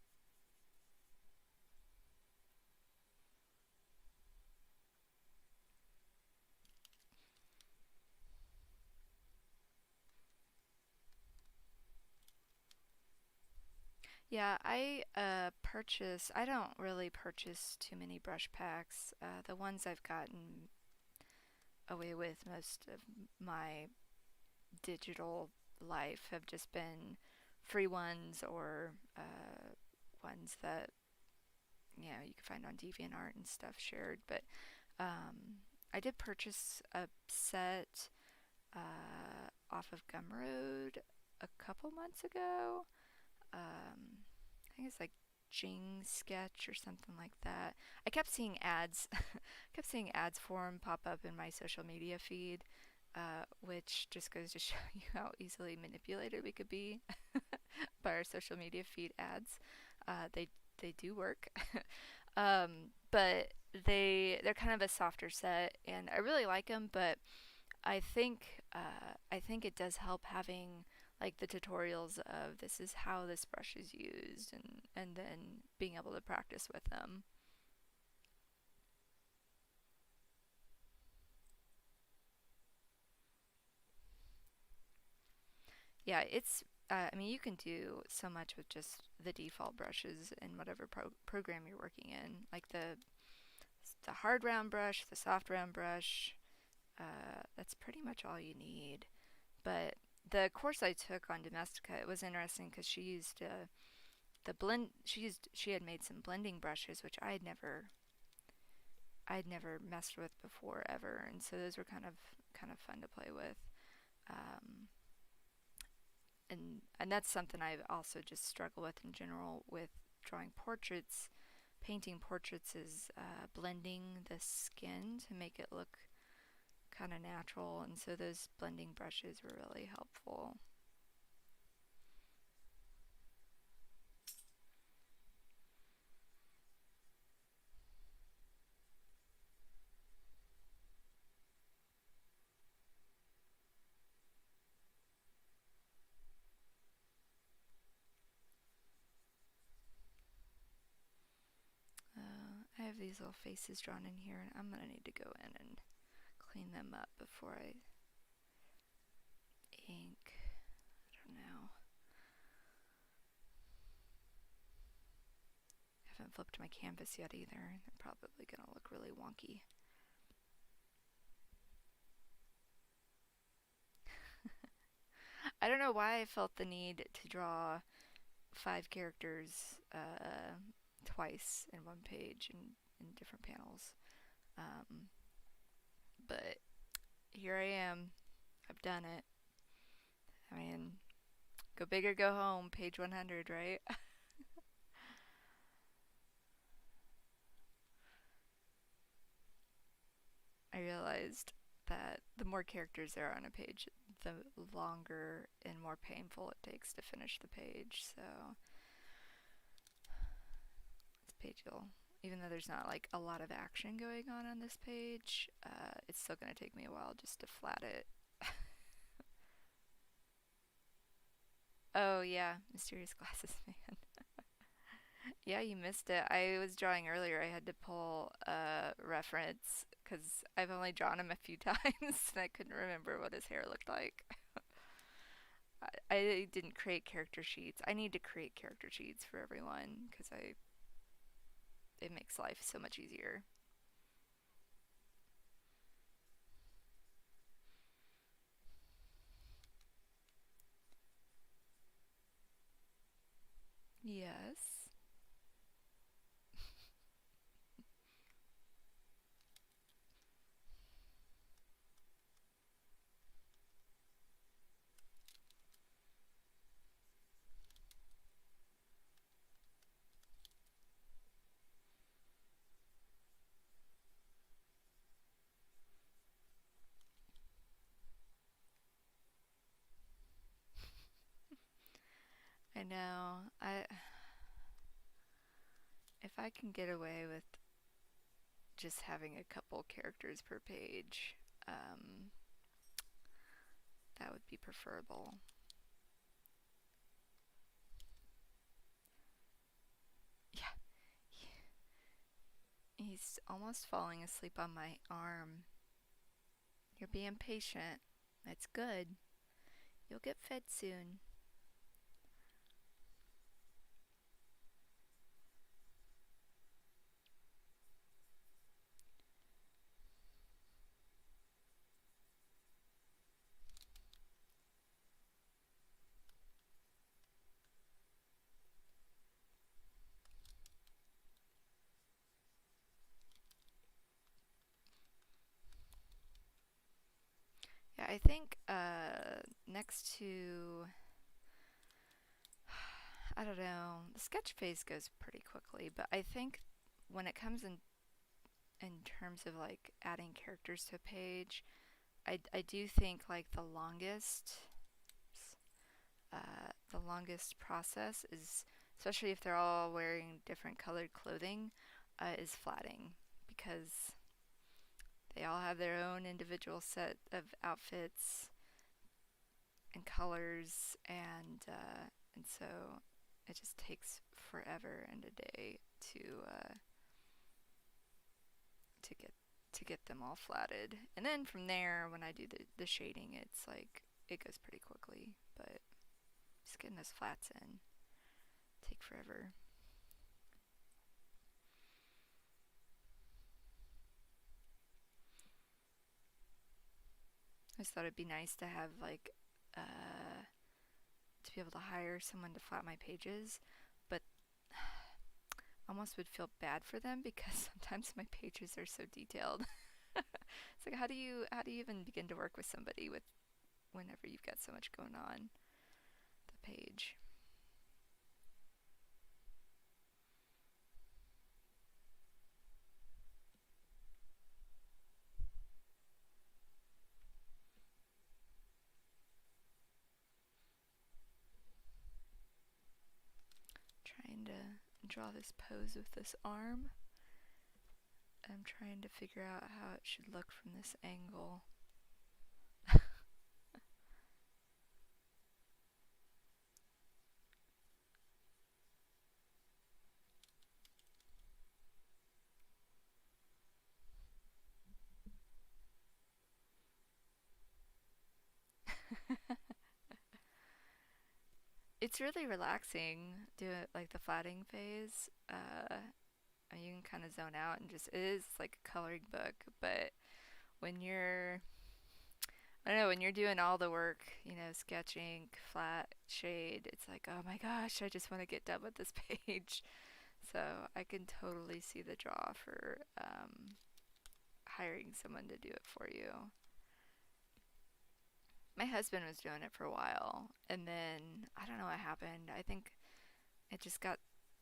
Yeah, I don't really purchase too many brush packs. The ones I've gotten away with most of my digital life have just been free ones or ones that you can find on DeviantArt and stuff shared. But I did purchase a set off of Gumroad a couple months ago. I think it's like Jing Sketch or something like that. I kept seeing ads, kept seeing ads for them pop up in my social media feed, which just goes to show you how easily manipulated we could be by our social media feed ads. They do work, but they're kind of a softer set, and I really like them. But I think it does help having like the tutorials of this is how this brush is used, and then being able to practice with them. Yeah, it's I mean, you can do so much with just the default brushes in whatever program you're working in, like the hard round brush, the soft round brush. That's pretty much all you need. But the course I took on Domestica, it was interesting because she used the blend. She had made some blending brushes, which I'd never messed with before ever, and so those were kind of fun to play with. Um, and that's something I also just struggle with in general with drawing portraits. Painting portraits is blending the skin to make it look kind of natural, and so those blending brushes were really helpful. I have these little faces drawn in here, and I'm gonna need to go in and clean them up before I ink. I don't know. I haven't flipped my canvas yet either. They're probably gonna look really wonky. I don't know why I felt the need to draw 5 characters twice in one page in different panels. Um, but here I am. I've done it. I mean, go big or go home, page 100, right? I realized that the more characters there are on a page, the longer and more painful it takes to finish the page. So this page will, even though there's not like a lot of action going on this page, it's still going to take me a while just to flat it. Oh yeah, Mysterious Glasses Man. Yeah, you missed it. I was drawing earlier. I had to pull a reference because I've only drawn him a few times and I couldn't remember what his hair looked like. I didn't create character sheets. I need to create character sheets for everyone because I it makes life so much easier. Yes. I know. I If I can get away with just having a couple characters per page, um, that would be preferable. Yeah, he's almost falling asleep on my arm. You're being patient. That's good. You'll get fed soon. Yeah, I think next to I don't know, the sketch phase goes pretty quickly, but I think when it comes in terms of like adding characters to a page, I do think like the longest process is, especially if they're all wearing different colored clothing, is flatting because they all have their own individual set of outfits. and colors, and so it just takes forever and a day to get to get them all flatted. And then from there, when I do the shading, it's like it goes pretty quickly. But just getting those flats in take forever. I just thought it'd be nice to have like to be able to hire someone to flat my pages, but almost would feel bad for them because sometimes my pages are so detailed. It's like how do you even begin to work with somebody with whenever you've got so much going on the page. Trying to draw this pose with this arm. I'm trying to figure out how it should look from this angle. It's really relaxing. Do it like the flatting phase. You can kind of zone out and just it is like a coloring book. But when you're, I don't know, when you're doing all the work, sketch ink, flat, shade, it's like, oh my gosh, I just want to get done with this page. So I can totally see the draw for hiring someone to do it for you. My husband was doing it for a while, and then I don't know what happened. I think it just got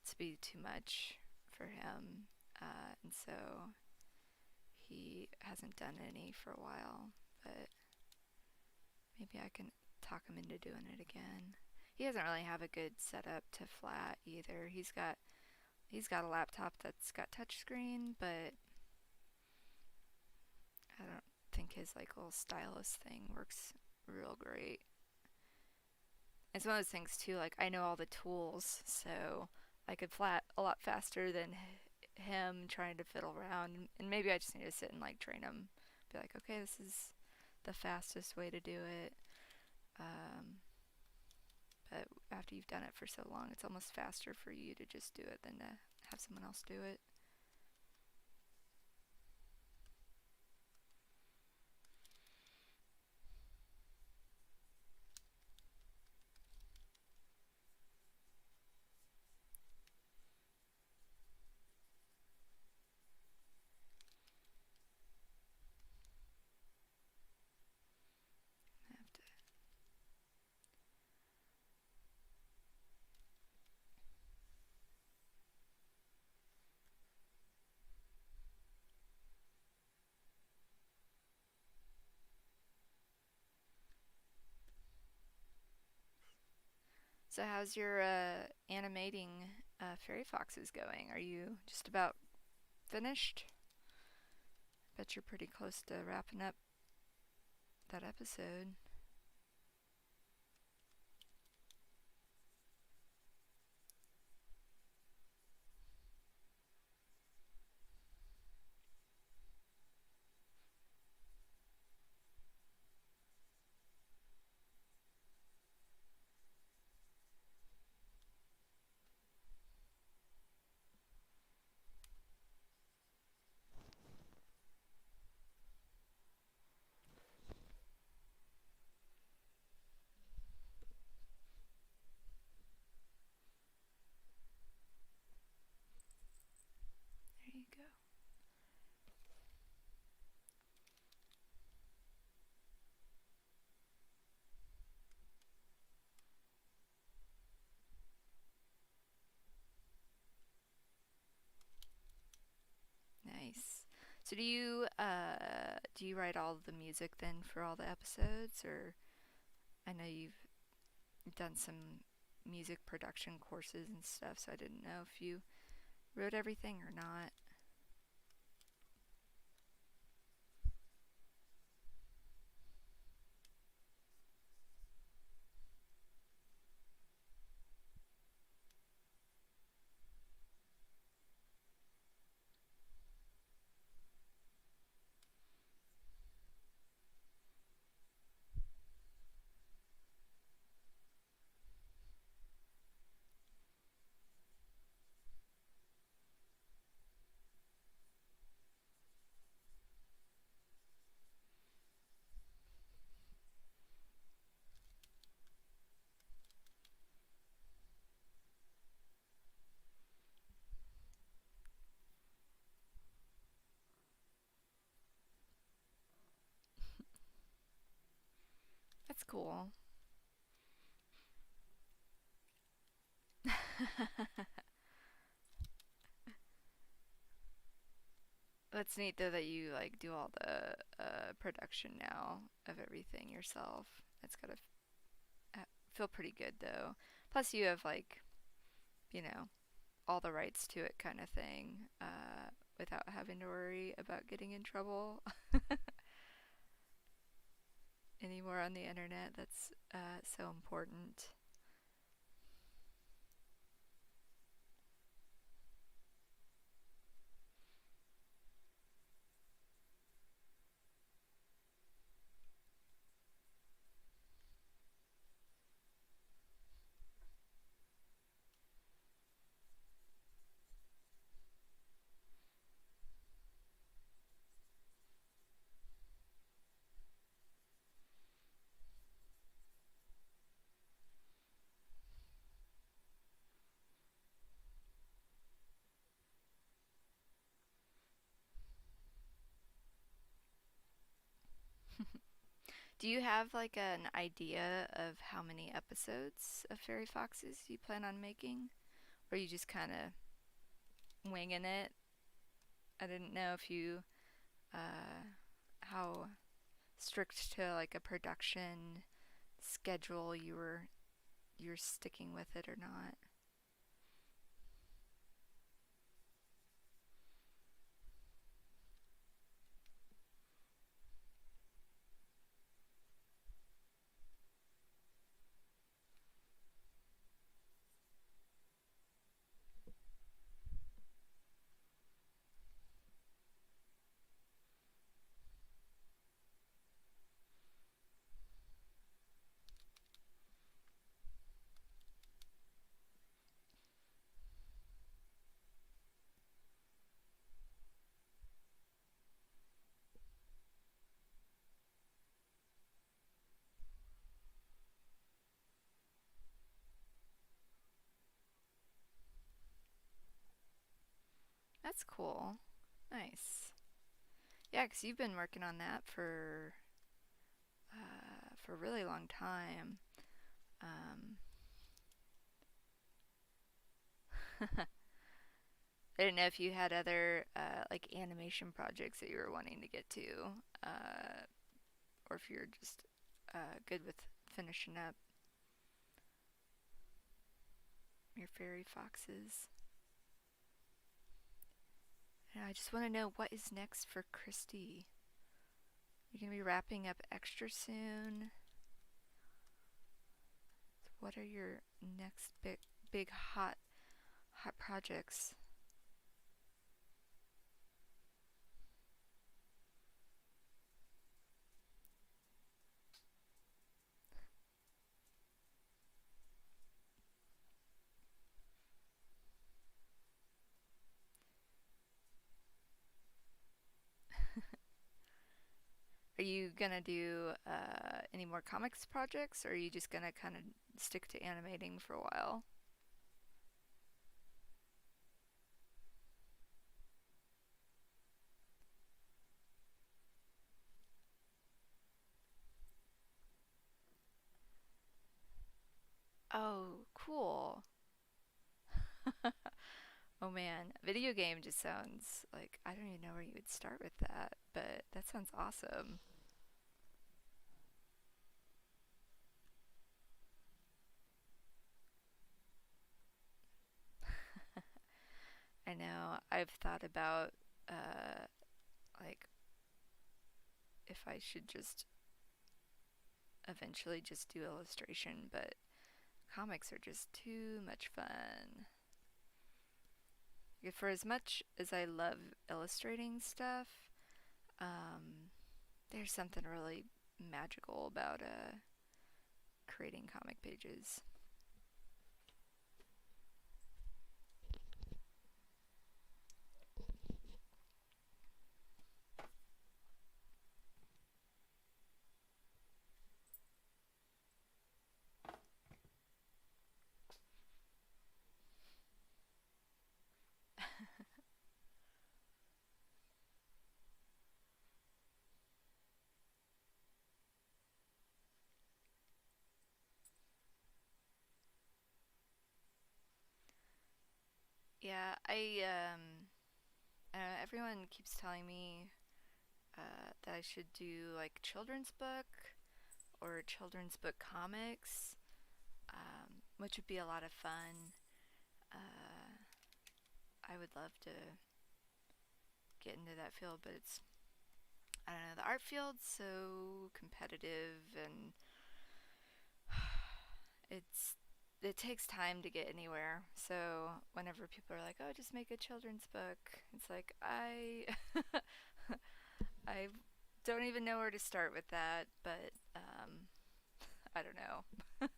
to be too much for him, and so he hasn't done any for a while. But maybe I can talk him into doing it again. He doesn't really have a good setup to flat either. He's got a laptop that's got touchscreen, but I don't think his like little stylus thing works real great. It's one of those things too. Like I know all the tools, so I could flat a lot faster than him trying to fiddle around. And maybe I just need to sit and like train him. Be like, okay, this is the fastest way to do it. But after you've done it for so long, it's almost faster for you to just do it than to have someone else do it. I have to. So how's your animating fairy foxes going? Are you just about finished? Bet you're pretty close to wrapping up that episode. There you go. Nice. So do you write all the music then for all the episodes, or I know you've done some music production courses and stuff, so I didn't know if you wrote everything or not. cool. That's neat though that you like do all the production now of everything yourself. It's gotta feel pretty good though. Plus you have like, you know, all the rights to it kind of thing, without having to worry about getting in trouble anymore on the internet. That's so important. Do you have like an idea of how many episodes of Fairy Foxes you plan on making? Or you just kind of winging it? I didn't know if you, how strict to like a production schedule you're sticking with it or not. That's cool. Nice. Yeah, 'cause you've been working on that for a really long time. Um, I didn't know if you had other like animation projects that you were wanting to get to, uh, or if you're just good with finishing up your fairy foxes. And I just want to know what is next for Christy. You're gonna be wrapping up extra soon. So what are your next big hot projects? Are you gonna do any more comics projects, or are you just gonna kind of stick to animating for a while? Oh, cool. Oh man, video game just sounds like I don't even know where you would start with that, but that sounds awesome. I know I've thought about uh like if I should just eventually just do illustration, but comics are just too much fun. For as much as I love illustrating stuff, um, there's something really magical about creating comic pages. Yeah, everyone keeps telling me that I should do like children's book or children's book comics, which would be a lot of fun. Uh, I would love to get into that field, but it's, I don't know, the art field's so competitive, and it's it takes time to get anywhere. So whenever people are like, "Oh, just make a children's book," it's like I don't even know where to start with that, but I don't know.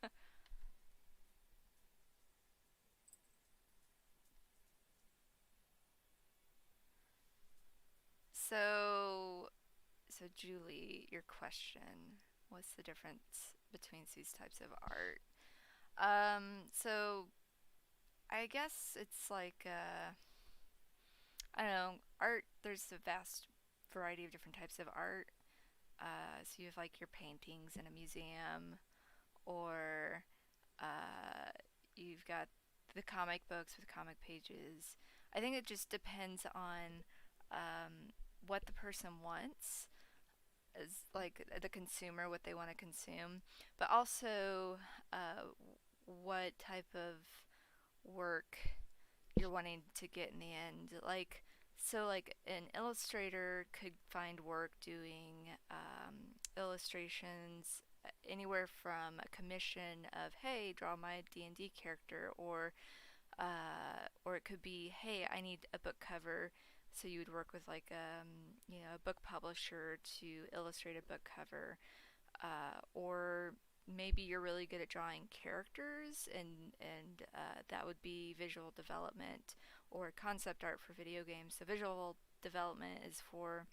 So so Julie, your question, what's the difference between these types of art? So I guess it's like I don't know, art. There's a vast variety of different types of art. So you have like your paintings in a museum, or you've got the comic books with comic pages. I think it just depends on what the person wants, as like the consumer, what they want to consume, but also what type of work you're wanting to get in the end. Like, so like an illustrator could find work doing illustrations anywhere from a commission of, hey, draw my D&D character, or it could be, hey, I need a book cover. So you would work with like a book publisher to illustrate a book cover, or maybe you're really good at drawing characters, and that would be visual development or concept art for video games. So visual development is for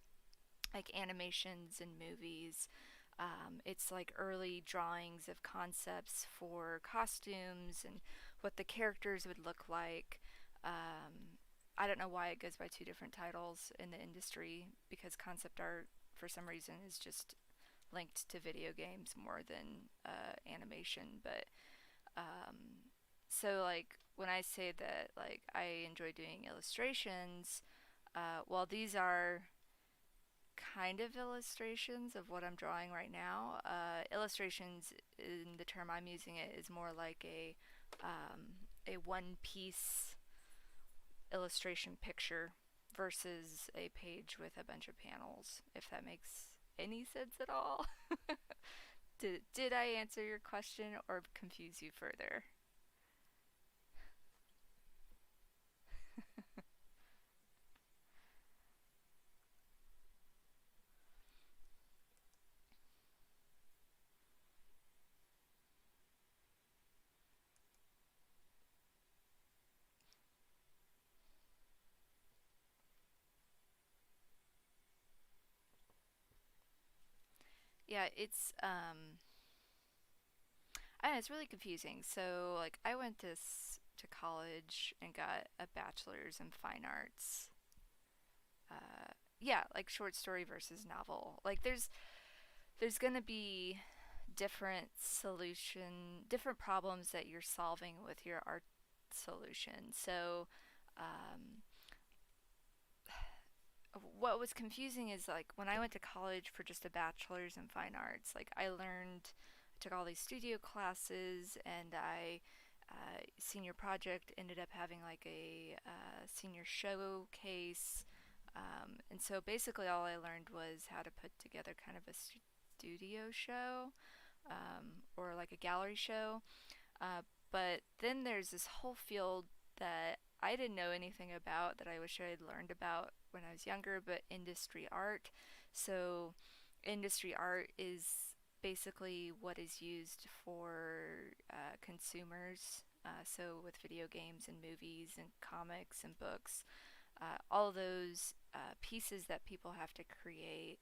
like animations and movies. It's like early drawings of concepts for costumes and what the characters would look like. I don't know why it goes by two different titles in the industry, because concept art for some reason is just linked to video games more than animation. But so like when I say that like I enjoy doing illustrations, well, these are kind of illustrations of what I'm drawing right now. Illustrations, in the term I'm using it, is more like a one piece illustration picture versus a page with a bunch of panels, if that makes any sense at all. Did I answer your question or confuse you further? Yeah, I don't know, it's really confusing. So like I went to college and got a bachelor's in fine arts. Yeah, like short story versus novel. Like there's gonna be different problems that you're solving with your art solution. So um, what was confusing is like when I went to college for just a bachelor's in fine arts, like I took all these studio classes, and I senior project ended up having like a senior showcase, and so basically all I learned was how to put together kind of a studio show, or like a gallery show. Uh, but then there's this whole field that I didn't know anything about, that I wish I had learned about when I was younger, but industry art. So, industry art is basically what is used for consumers. So, with video games and movies and comics and books, all those pieces that people have to create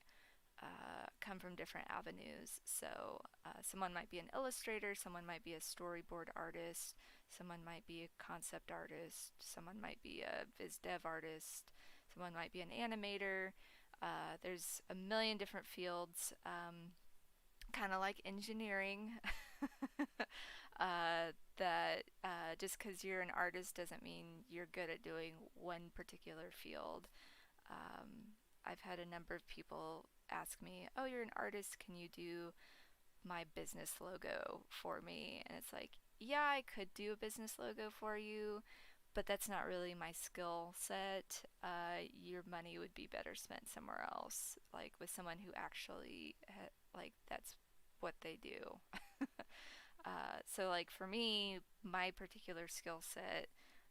come from different avenues. So, someone might be an illustrator, someone might be a storyboard artist, someone might be a concept artist, someone might be a biz dev artist, someone might be an animator. There's a million different fields, kind of like engineering. that just because you're an artist doesn't mean you're good at doing one particular field. I've had a number of people ask me, "Oh, you're an artist. Can you do my business logo for me?" And it's like, yeah, I could do a business logo for you, but that's not really my skill set. Your money would be better spent somewhere else, like with someone who actually, like, that's what they do. So, like, for me, my particular skill set,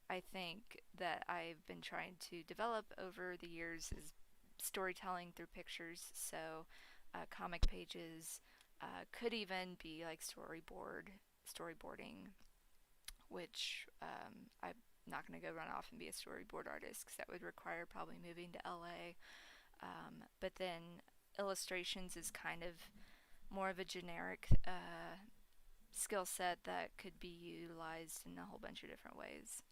I think that I've been trying to develop over the years is storytelling through pictures. So, comic pages, could even be like storyboarding, which I'm not going to go run off and be a storyboard artist because that would require probably moving to LA. But then illustrations is kind of more of a generic skill set that could be utilized in a whole bunch of different ways.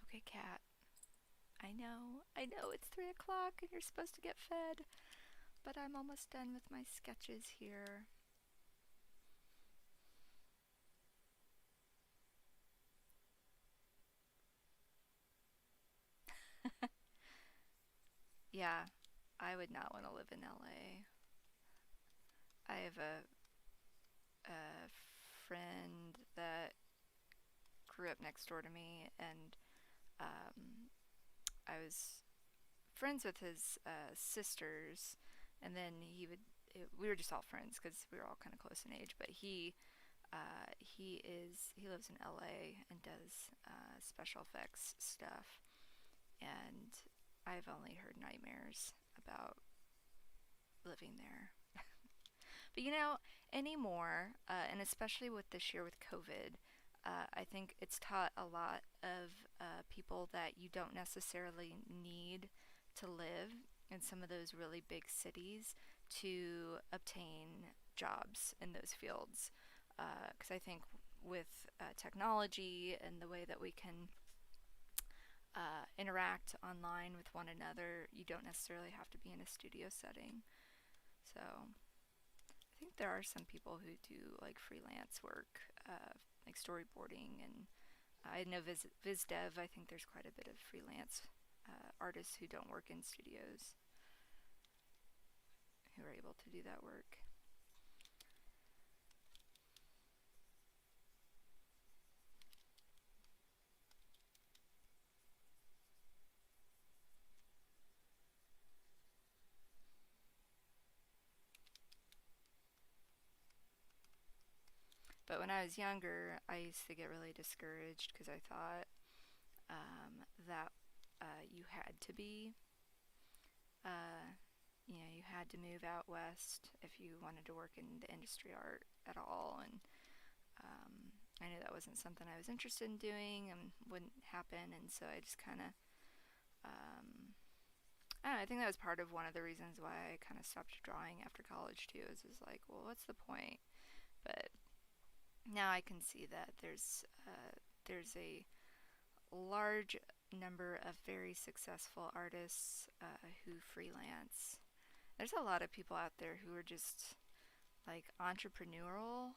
Okay, Kat. I know it's 3 o'clock and you're supposed to get fed, but I'm almost done with my sketches here. Yeah, I would not want to live in LA. I have a friend that grew up next door to me, and I was friends with his sisters, and then we were just all friends because we were all kind of close in age. But he lives in LA and does special effects stuff, and I've only heard nightmares about living there. But anymore, and especially with this year with COVID, I think it's taught a lot of people that you don't necessarily need to live in some of those really big cities to obtain jobs in those fields. Because I think with technology and the way that we can interact online with one another, you don't necessarily have to be in a studio setting. So I think there are some people who do like freelance work, like storyboarding, and I know VizDev. I think there's quite a bit of freelance artists who don't work in studios who are able to do that work. But when I was younger, I used to get really discouraged because I thought that you had to be, uh, you had to move out west if you wanted to work in the industry art at all. And I knew that wasn't something I was interested in doing and wouldn't happen. And so I just kind of, I don't know, I think that was part of one of the reasons why I kind of stopped drawing after college too. Is like, well, what's the point? But now I can see that there's a large number of very successful artists who freelance. There's a lot of people out there who are just like entrepreneurial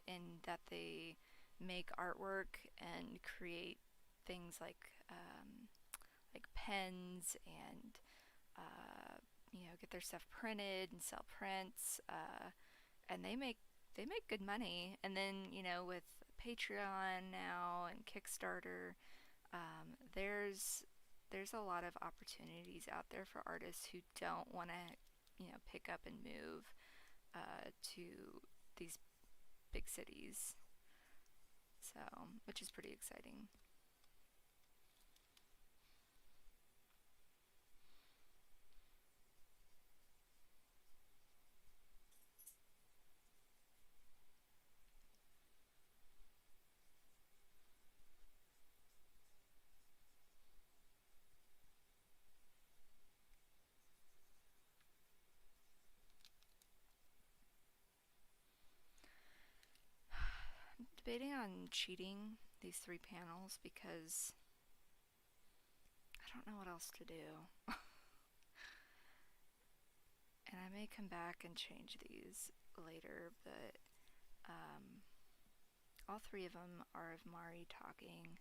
in that they make artwork and create things like pens and get their stuff printed and sell prints, and they make good money. And then with Patreon now and Kickstarter, there's there's a lot of opportunities out there for artists who don't want to, pick up and move to these big cities. So, which is pretty exciting. I'm debating on cheating these three panels because I don't know what else to do. And I may come back and change these later, but um, all three of them are of Mari talking.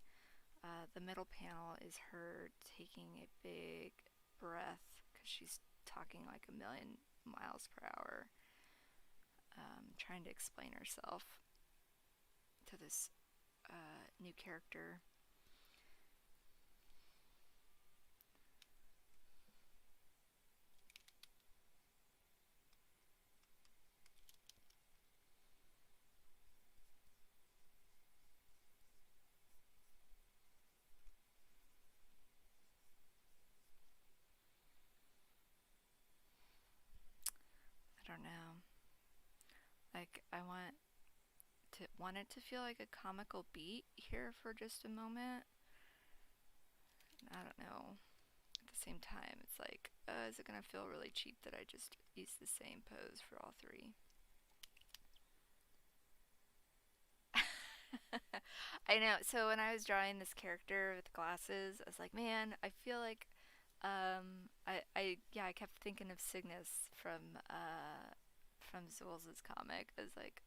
The middle panel is her taking a big breath because she's talking like a million miles per hour, trying to explain herself to this new character. I don't know. Like I want it to feel like a comical beat here for just a moment. I don't know. At the same time, it's like, is it gonna feel really cheap that I just use the same pose for all three? I know. So when I was drawing this character with glasses, I was like, man, I feel like, yeah, I kept thinking of Cygnus from Zool's comic. I was like,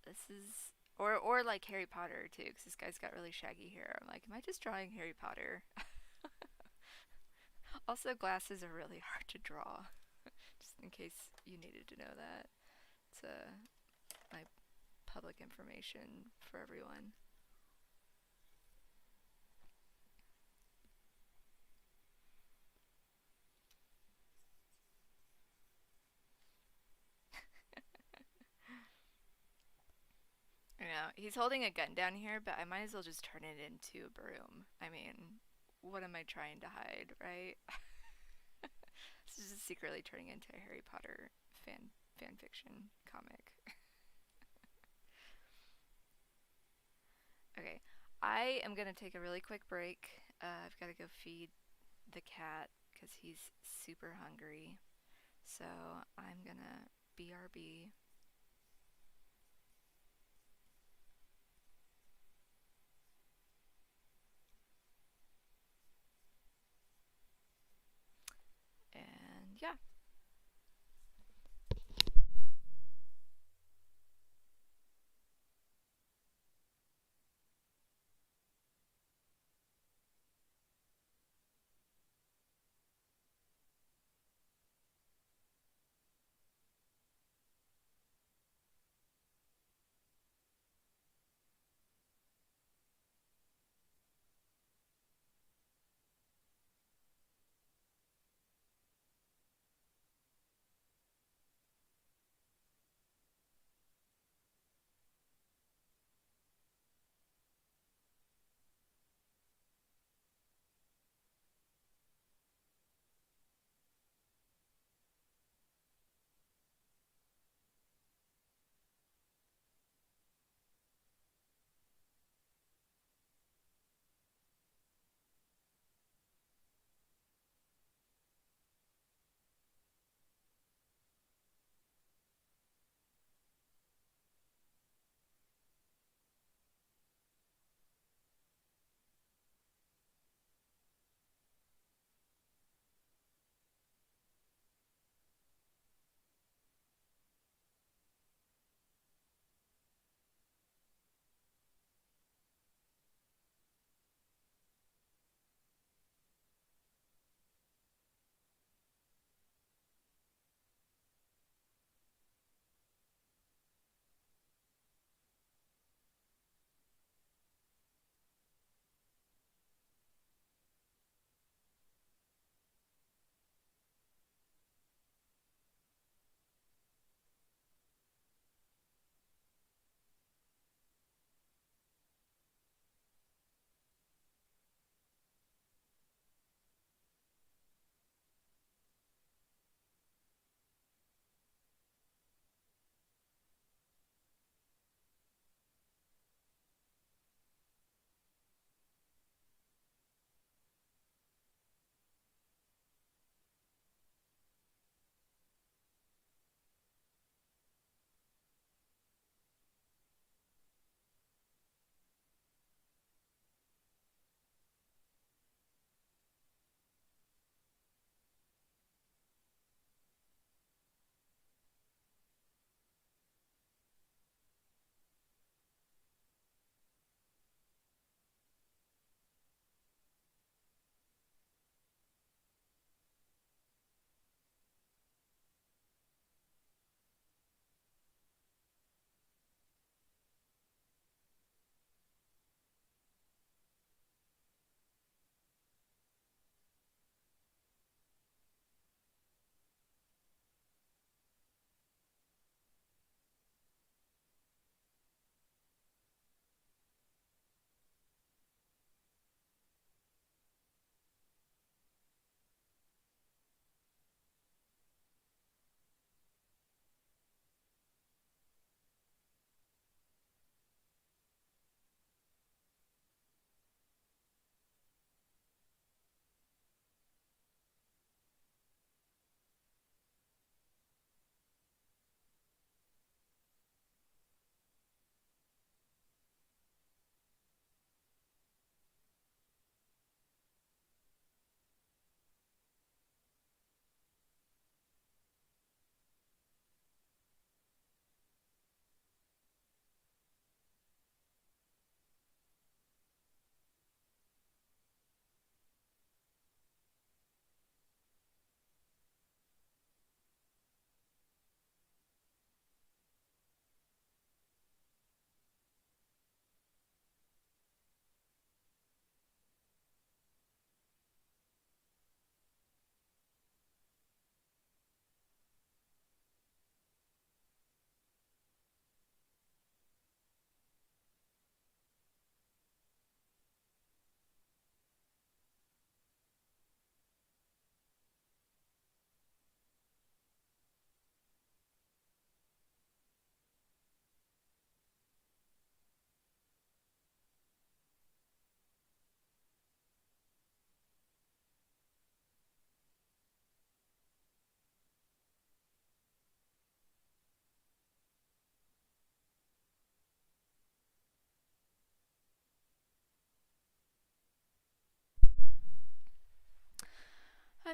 this is, or like Harry Potter too, because this guy's got really shaggy hair. I'm like, am I just drawing Harry Potter? Also, glasses are really hard to draw. Just in case you needed to know that. It's my public information for everyone. You know, he's holding a gun down here, but I might as well just turn it into a broom. I mean, what am I trying to hide, right? This is just secretly turning into a Harry Potter fan fiction comic. Okay, I am gonna take a really quick break. I've got to go feed the cat because he's super hungry. So I'm gonna BRB. And yeah.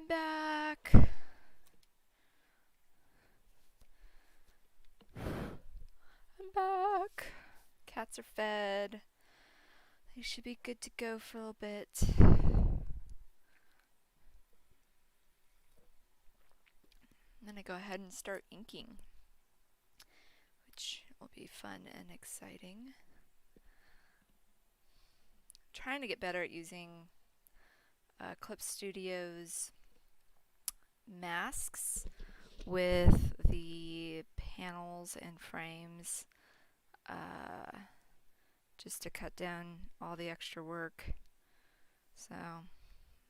I'm back. I'm back. Cats are fed. They should be good to go for a little bit. I'm gonna go ahead and start inking, which will be fun and exciting. I'm trying to get better at using Clip Studio's masks with the panels and frames, just to cut down all the extra work. So I'm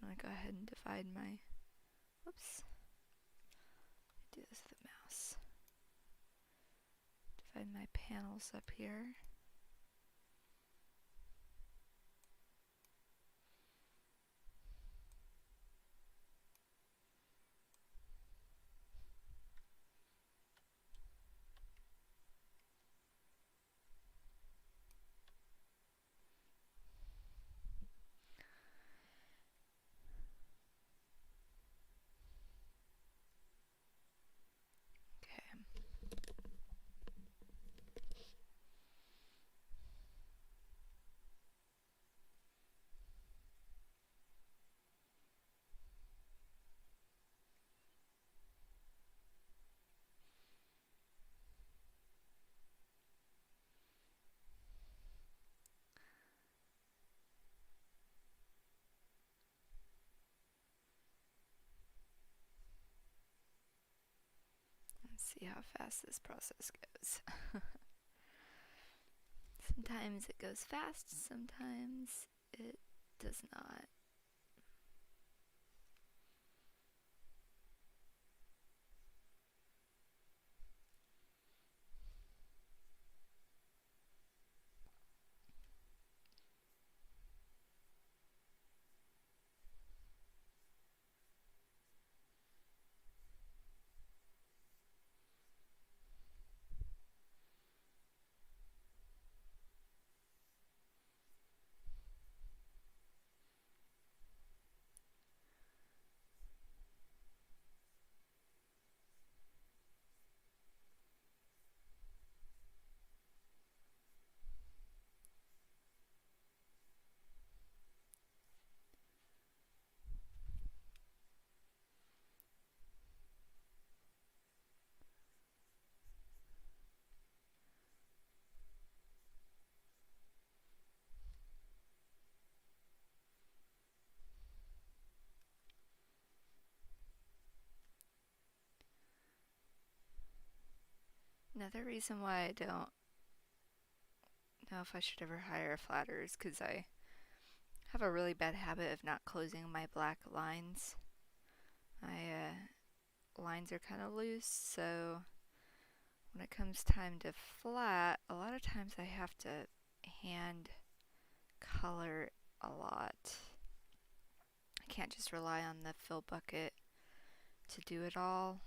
gonna go ahead and divide my, whoops, do this with the mouse. Divide my panels up here. Let's see how fast this process goes. Sometimes it goes fast, sometimes it does not. Another reason why I don't know if I should ever hire a flatterer is because I have a really bad habit of not closing my black lines. My lines are kind of loose, so when it comes time to flat, a lot of times I have to hand color a lot. I can't just rely on the fill bucket to do it all,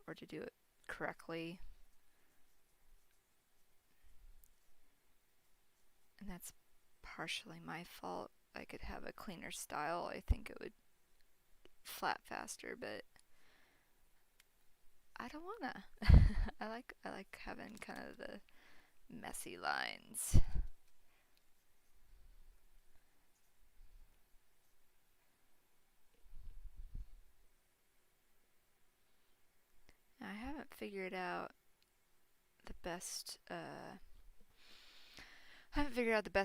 or to do it correctly. And that's partially my fault. I could have a cleaner style. I think it would flat faster, but I don't wanna. I like having kind of the messy lines. Now, I haven't figured out the best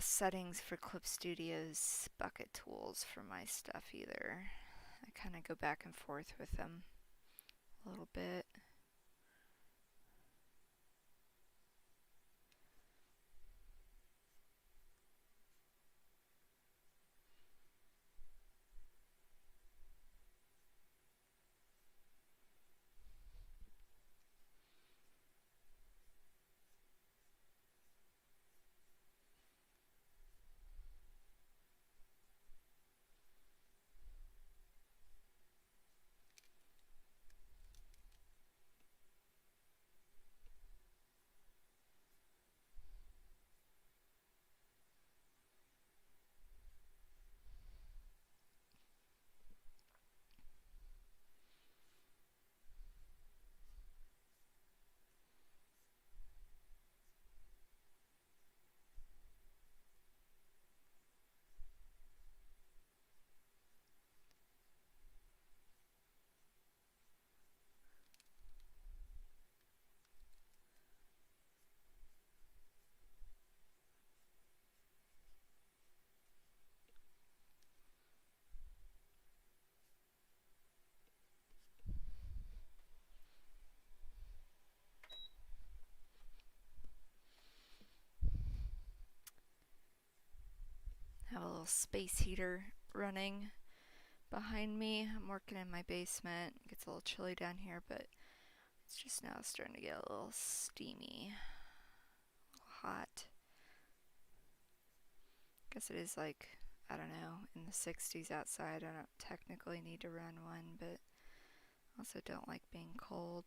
settings for Clip Studio's bucket tools for my stuff either. I kind of go back and forth with them a little bit. little space heater running behind me. I'm working in my basement. It gets a little chilly down here, but it's just now starting to get a little steamy, a little hot. Guess it is like, I don't know, in the 60s outside. I don't technically need to run one, but also don't like being cold.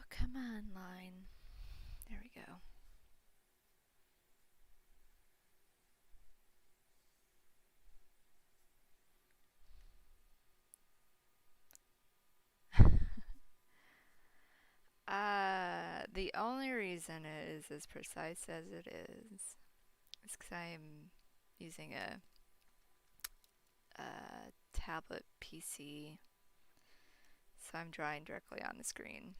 come on, line. There we go. The only reason it is as precise as it is because I'm using a tablet PC, so I'm drawing directly on the screen.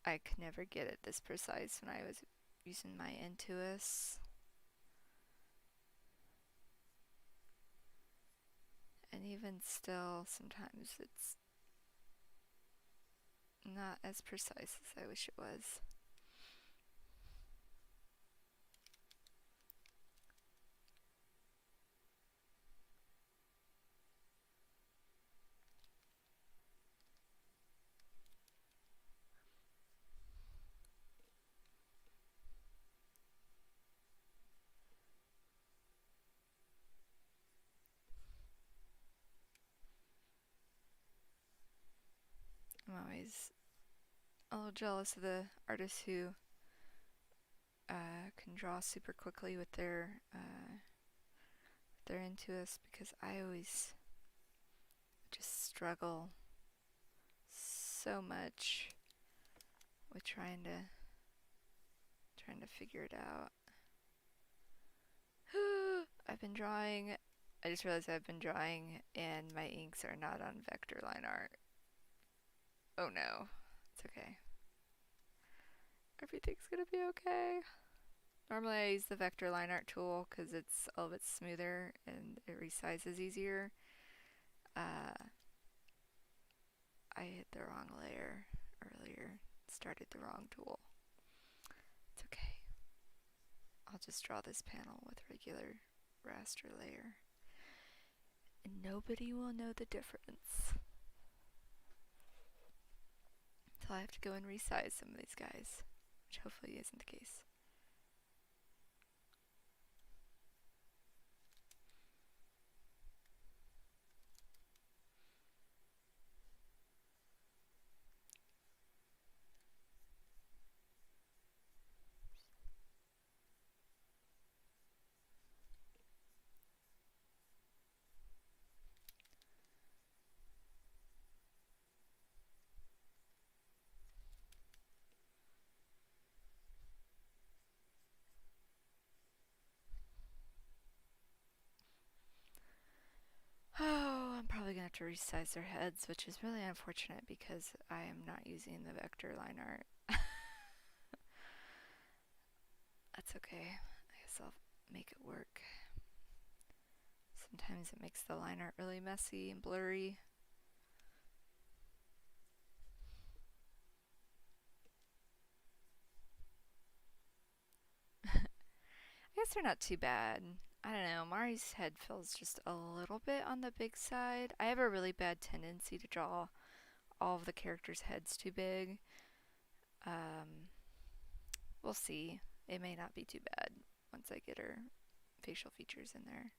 I could never get it this precise when I was using my Intuos. And even still, sometimes it's not as precise as I wish it was. I'm always a little jealous of the artists who can draw super quickly with their Intuos, because I always just struggle so much with trying to figure it out. I've been drawing. I just realized I've been drawing and my inks are not on vector line art. Oh no. It's okay. Everything's gonna be okay. Normally I use the vector line art tool because it's a little bit smoother and it resizes easier. I hit the wrong layer earlier. Started the wrong tool. It's okay. I'll just draw this panel with regular raster layer. And nobody will know the difference. So I have to go and resize some of these guys, which hopefully isn't the case. Oh, I'm probably going to have to resize their heads, which is really unfortunate because I am not using the vector line art. That's okay. I guess I'll make it work. Sometimes it makes the line art really messy and blurry. I guess they're not too bad. I don't know. Mari's head feels just a little bit on the big side. I have a really bad tendency to draw all of the characters' heads too big. We'll see. It may not be too bad once I get her facial features in there.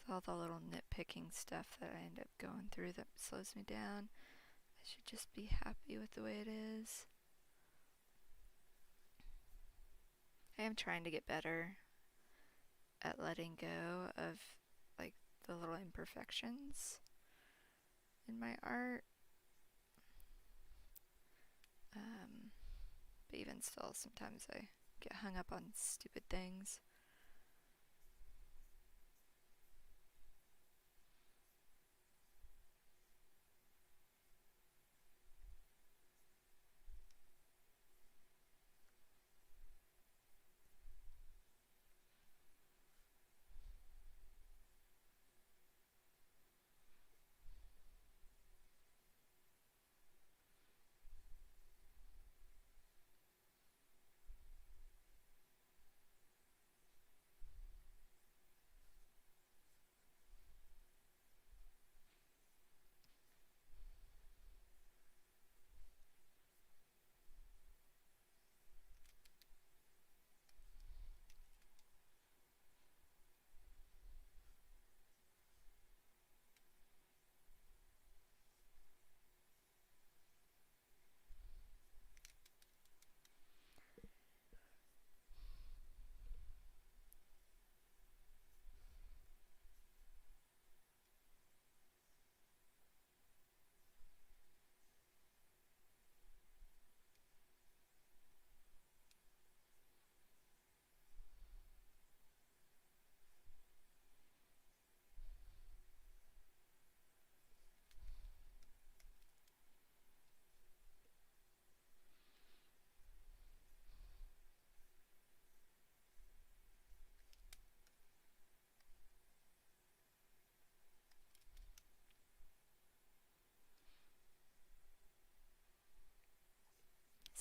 It's all the little nitpicking stuff that I end up going through that slows me down. I should just be happy with the way it is. I am trying to get better at letting go of like the little imperfections in my art. But even still, sometimes I get hung up on stupid things.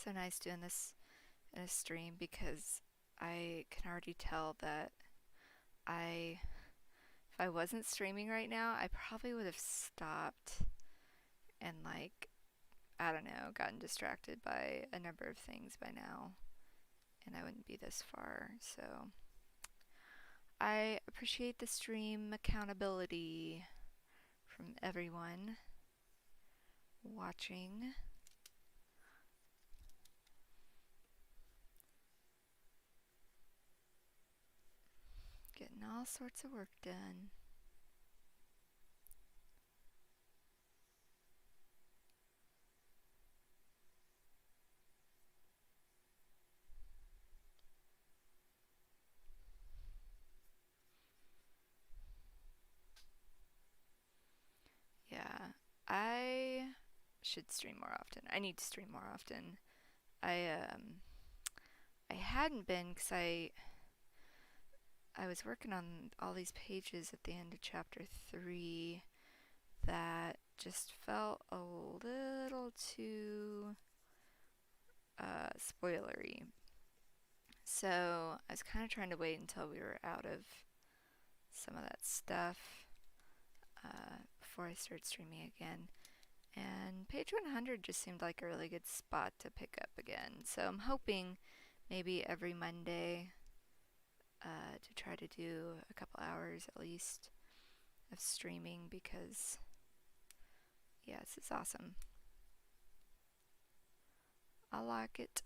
So nice doing this in a stream because I can already tell that I if I wasn't streaming right now, I probably would have stopped and like I don't know, gotten distracted by a number of things by now and I wouldn't be this far. So I appreciate the stream accountability from everyone watching. Getting all sorts of work done. Yeah, I should stream more often. I need to stream more often. I I hadn't been because I was working on all these pages at the end of chapter 3 that just felt a little too spoilery. So I was kind of trying to wait until we were out of some of that stuff before I started streaming again. And page 100 just seemed like a really good spot to pick up again. So I'm hoping maybe every Monday to try to do a couple hours at least of streaming because, yeah, this is awesome. I like it.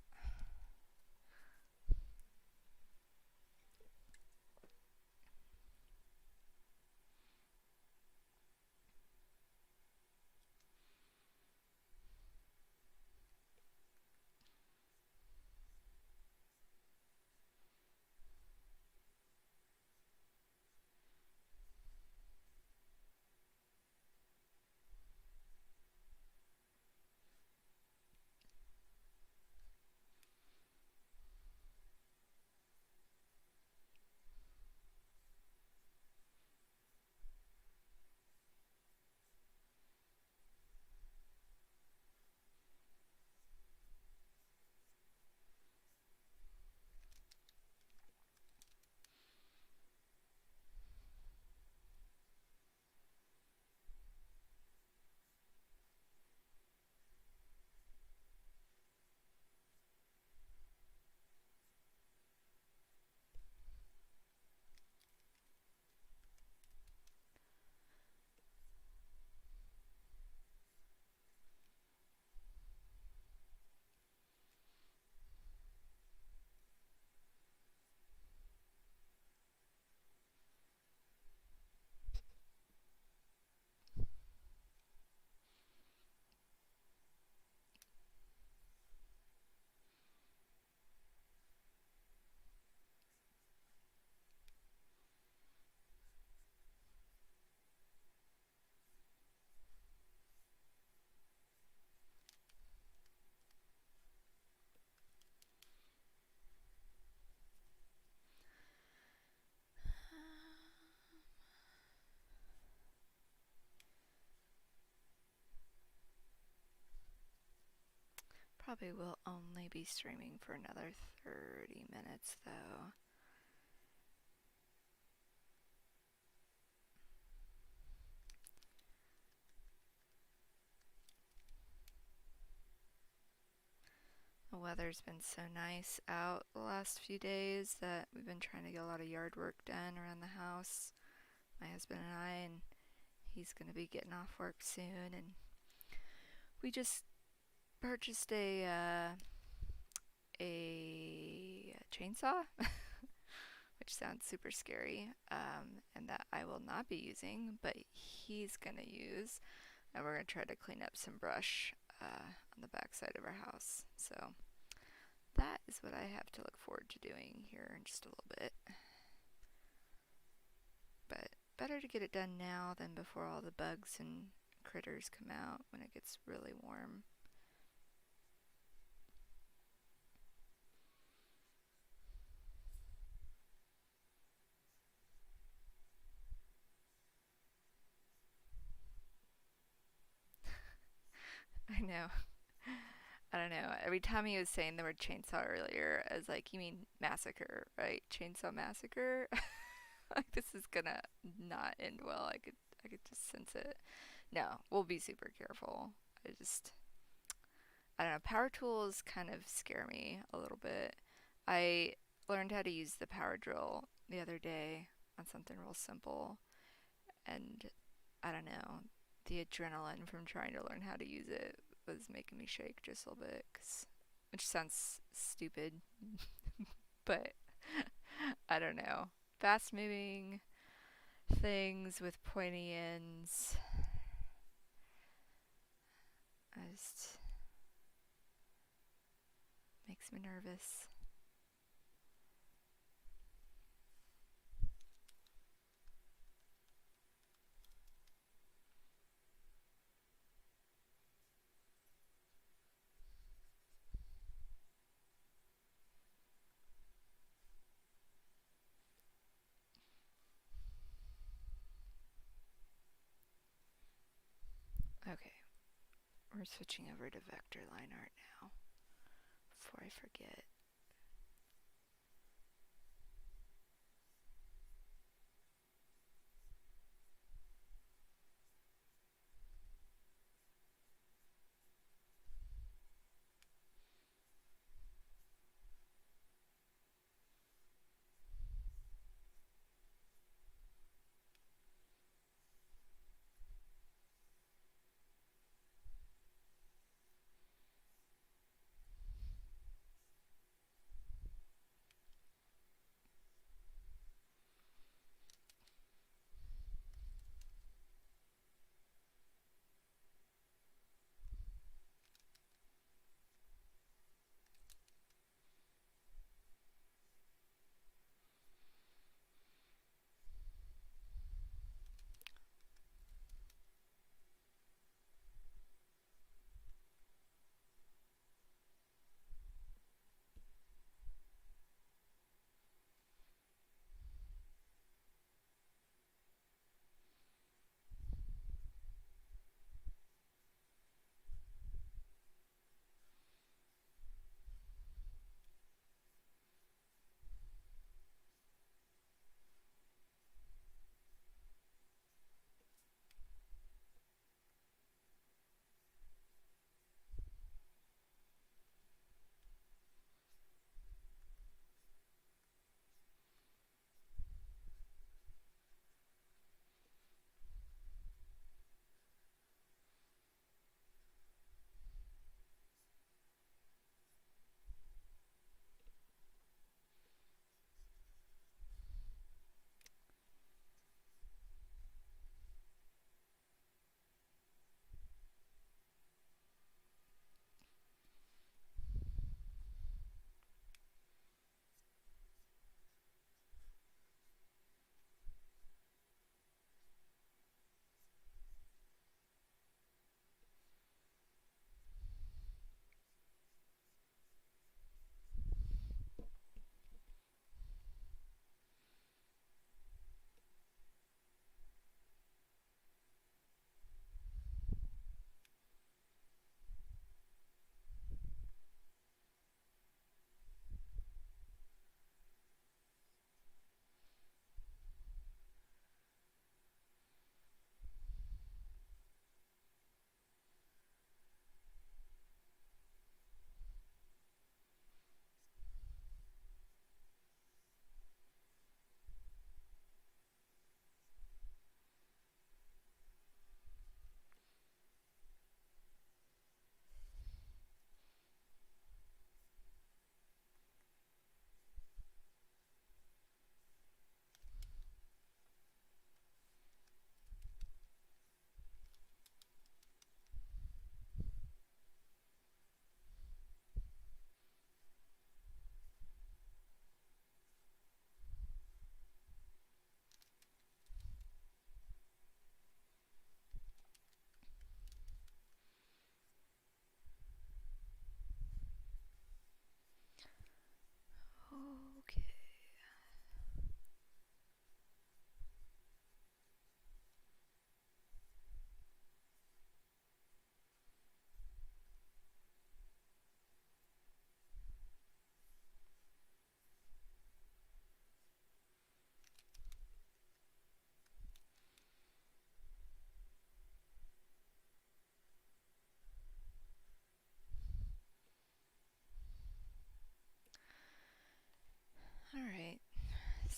Probably will only be streaming for another 30 minutes though. The weather's been so nice out the last few days that we've been trying to get a lot of yard work done around the house, my husband and I, and he's going to be getting off work soon. And we just purchased a chainsaw, which sounds super scary, and that I will not be using, but he's going to use. And we're going to try to clean up some brush on the back side of our house. So that is what I have to look forward to doing here in just a little bit. But better to get it done now than before all the bugs and critters come out when it gets really warm. I know. I don't know. know. Every time he was saying the word chainsaw earlier, I was like, you mean massacre, right? Chainsaw massacre? Like this is gonna not end well. I could just sense it. No, we'll be super careful. I don't know, power tools kind of scare me a little bit. I learned how to use the power drill the other day on something real simple, and I don't know, the adrenaline from trying to learn how to use it was making me shake just a little bit, which sounds stupid, but I don't know. Fast moving things with pointy ends, just makes me nervous. Okay, we're switching over to vector line art now before I forget.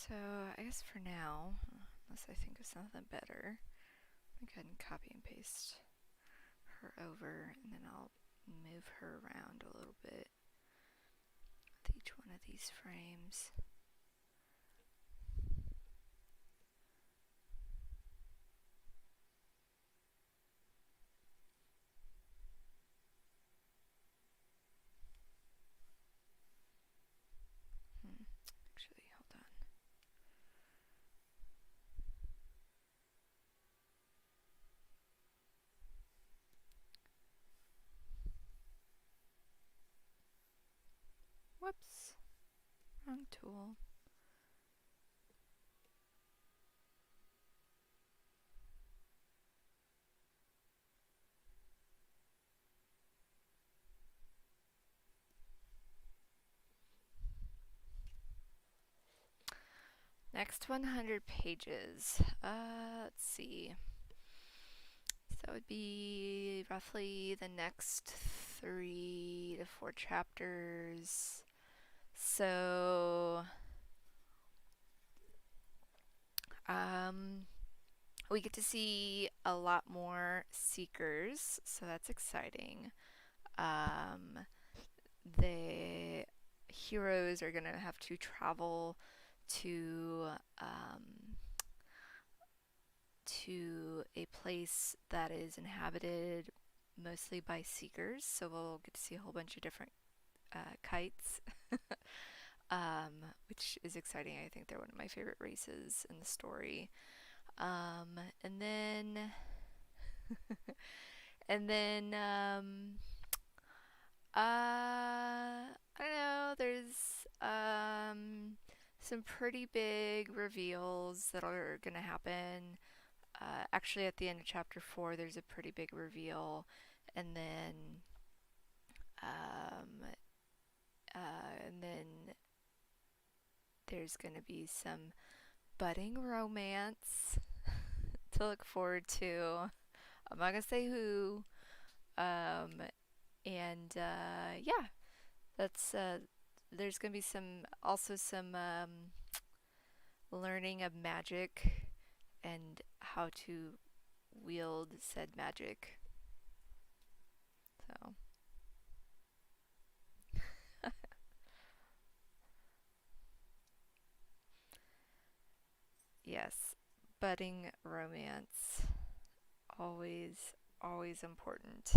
So I guess for now, unless I think of something better, I'll go ahead and copy and paste her over, and then I'll move her around a little bit with each one of these frames. Actually, hold on. Whoops, wrong tool. Next 100 pages. Let's see. So that would be roughly the next 3 to 4 chapters. So, we get to see a lot more seekers, so that's exciting. The heroes are going to have to travel to a place that is inhabited mostly by seekers. So we'll get to see a whole bunch of different kites, which is exciting. I think they're one of my favorite races in the story. And then, and then, I don't know. There's some pretty big reveals that are gonna happen. Actually, at the end of chapter 4, there's a pretty big reveal, and then, um, and then there's gonna be some budding romance to look forward to. I'm not gonna say who. Um, and yeah, that's there's gonna be some learning of magic and how to wield said magic. So yes, budding romance, always important.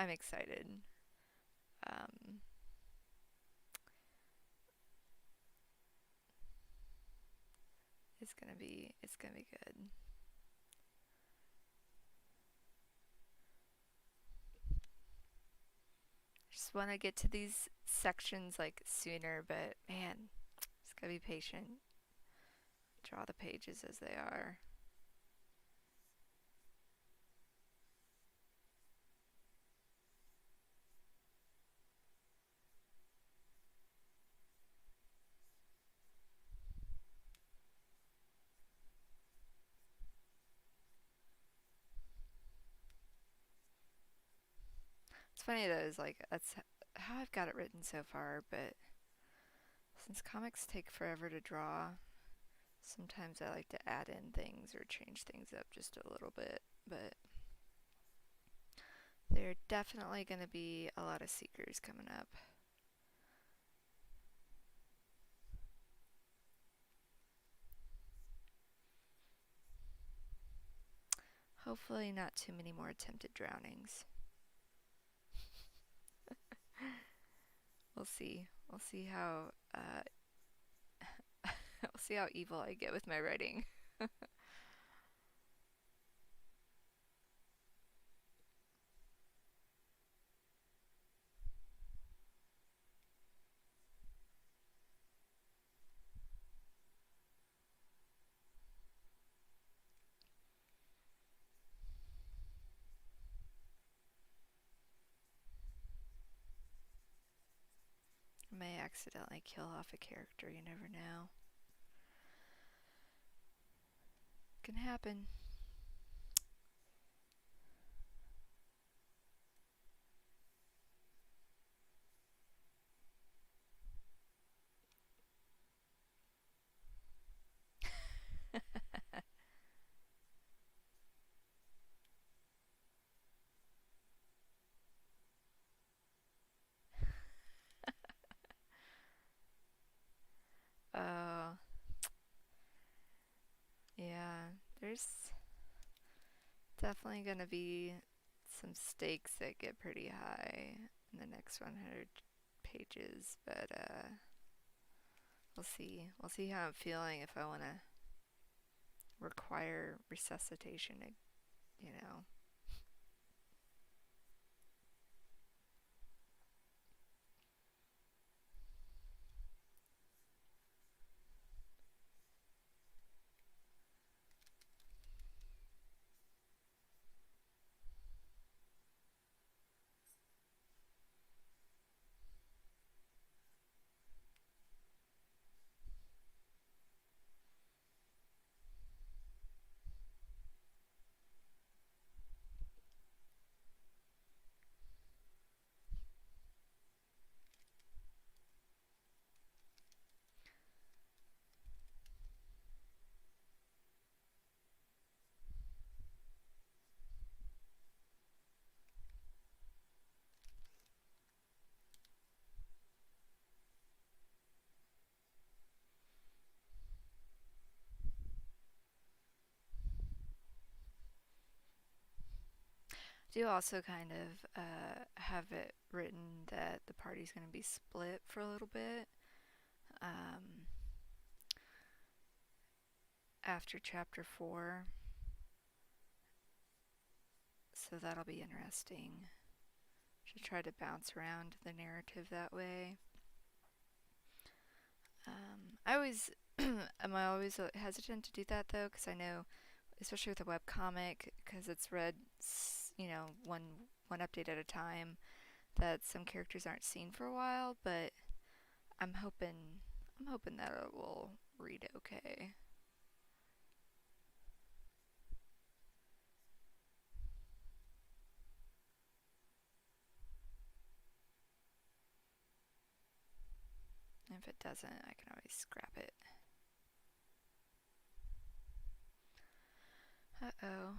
I'm excited. Um, it's gonna be good. Just want to get to these sections like sooner, but man, just gotta be patient. Draw the pages as they are. It's funny though, is like that's how I've got it written so far, but since comics take forever to draw, sometimes I like to add in things or change things up just a little bit. But there are definitely going to be a lot of seekers coming up. Hopefully, not too many more attempted drownings. We'll see. We'll see how we'll see how evil I get with my writing. I may accidentally kill off a character. You never know. Can happen. there's definitely going to be some stakes that get pretty high in the next 100 pages, but we'll see. We'll see how I'm feeling if I want to require resuscitation, you know. Do also kind of have it written that the party's going to be split for a little bit after chapter 4, so that'll be interesting to try to bounce around the narrative that way. I always hesitant to do that though, because I know, especially with a webcomic, because it's read, one update at a time, that some characters aren't seen for a while. But I'm hoping that it will read okay. If it doesn't, I can always scrap it. Uh-oh.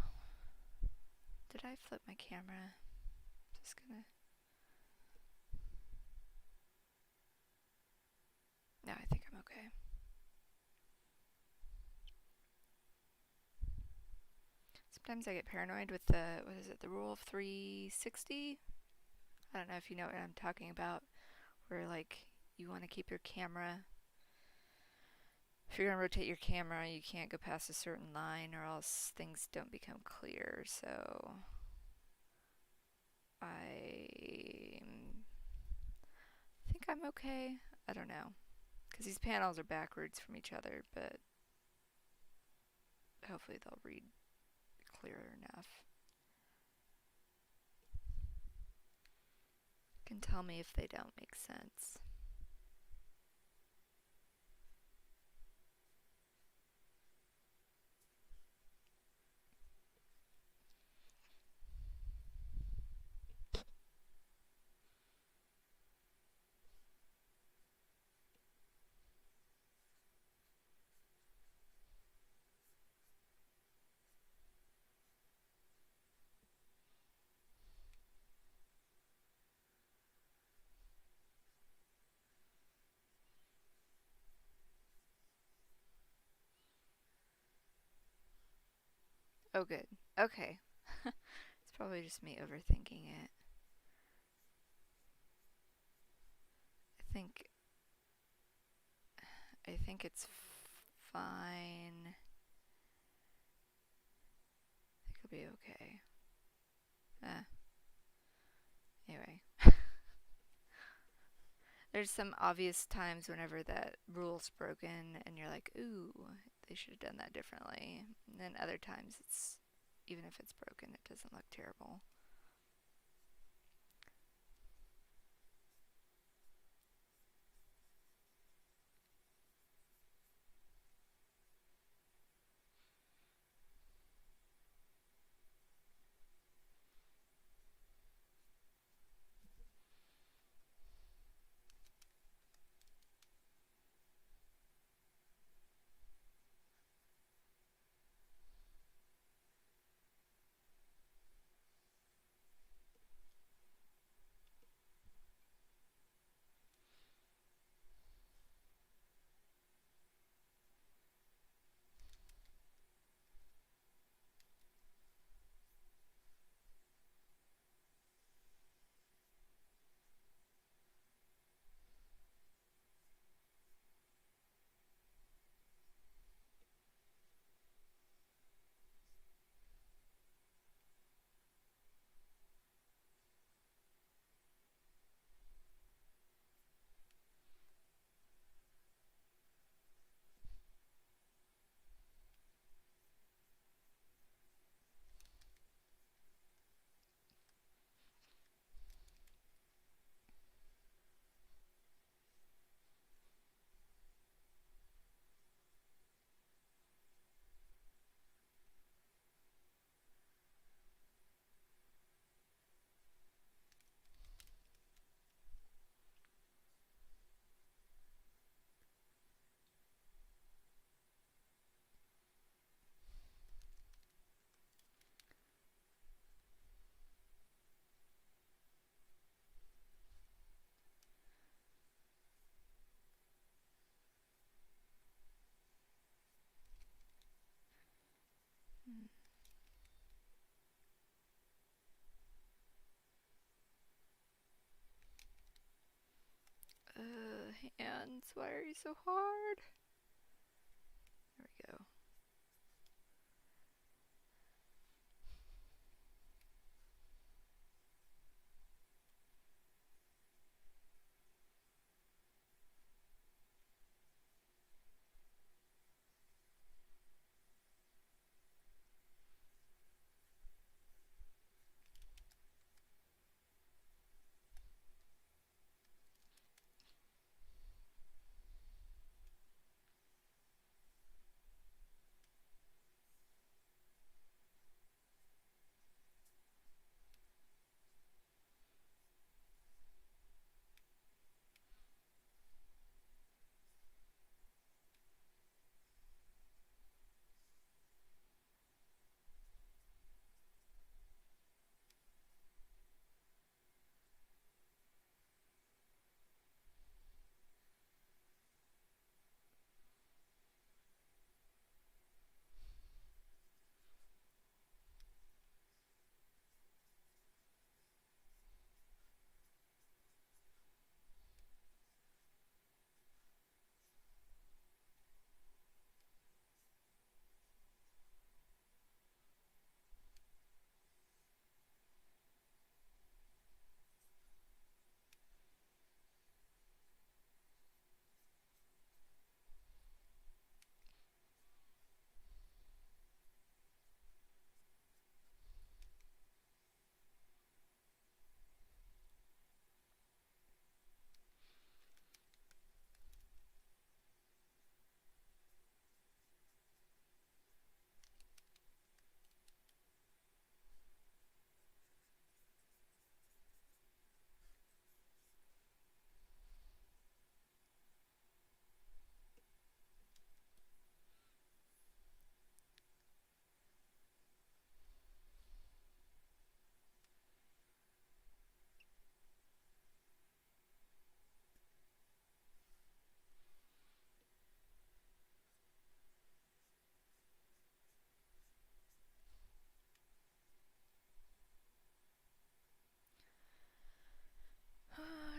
Did I flip my camera? Just gonna... No, I think I'm okay. Sometimes I get paranoid with the rule of 360? I don't know if you know what I'm talking about, where like you want to keep your camera, if you're going to rotate your camera, you can't go past a certain line or else things don't become clear. So I think I'm okay. I don't know, because these panels are backwards from each other, but hopefully they'll read clear enough. You can tell me if they don't make sense. Oh, good. Okay. It's probably just me overthinking it. I think I think it's fine. I think it'll be okay. Anyway. There's some obvious times whenever that rule's broken and you're like, ooh, they should have done that differently. And then other times even if it's broken, it doesn't look terrible. hands. Why are you so hard? There we go.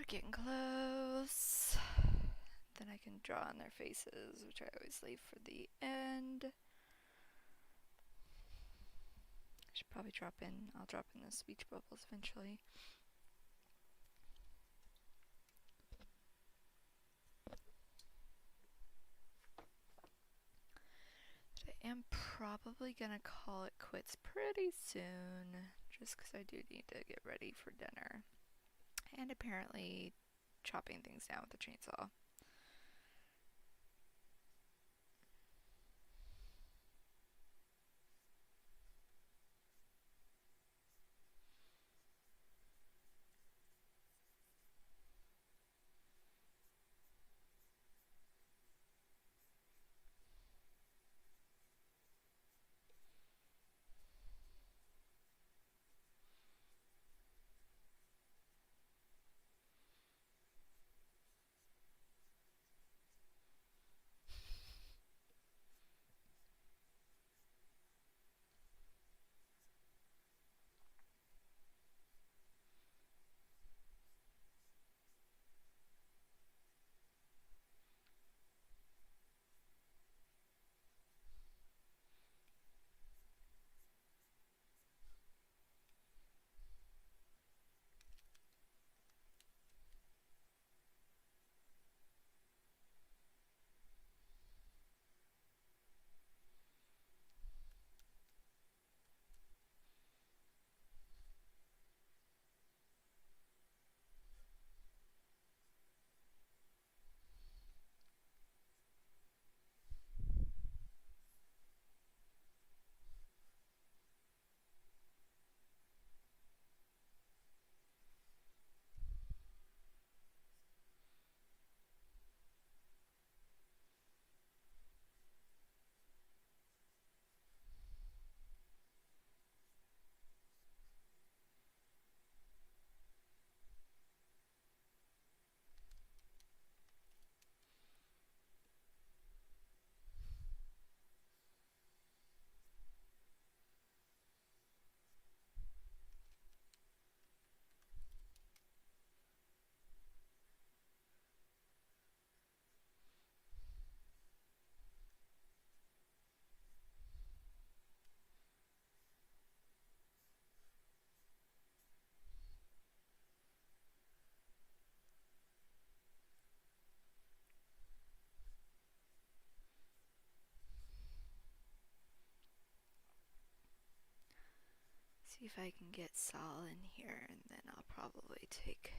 We're getting close. Then I can draw on their faces, which I always leave for the end. I should probably I'll drop in the speech bubbles eventually. But I am probably gonna call it quits pretty soon, just because I do need to get ready for dinner. And apparently chopping things down with a chainsaw. See if I can get Saul in here, and then I'll probably take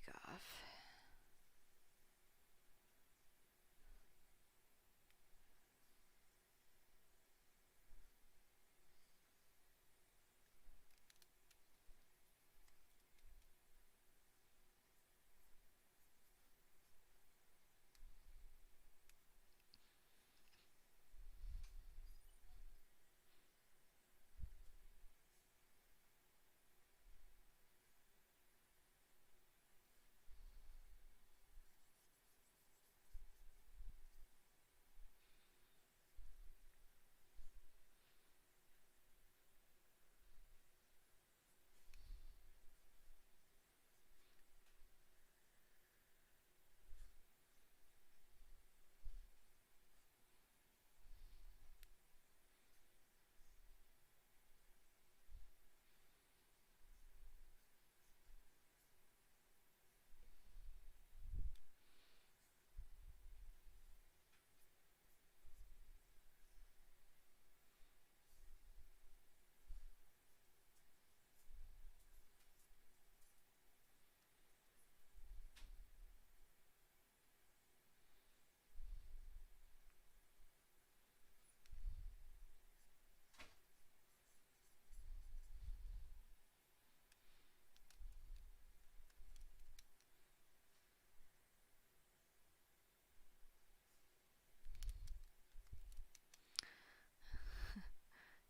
off.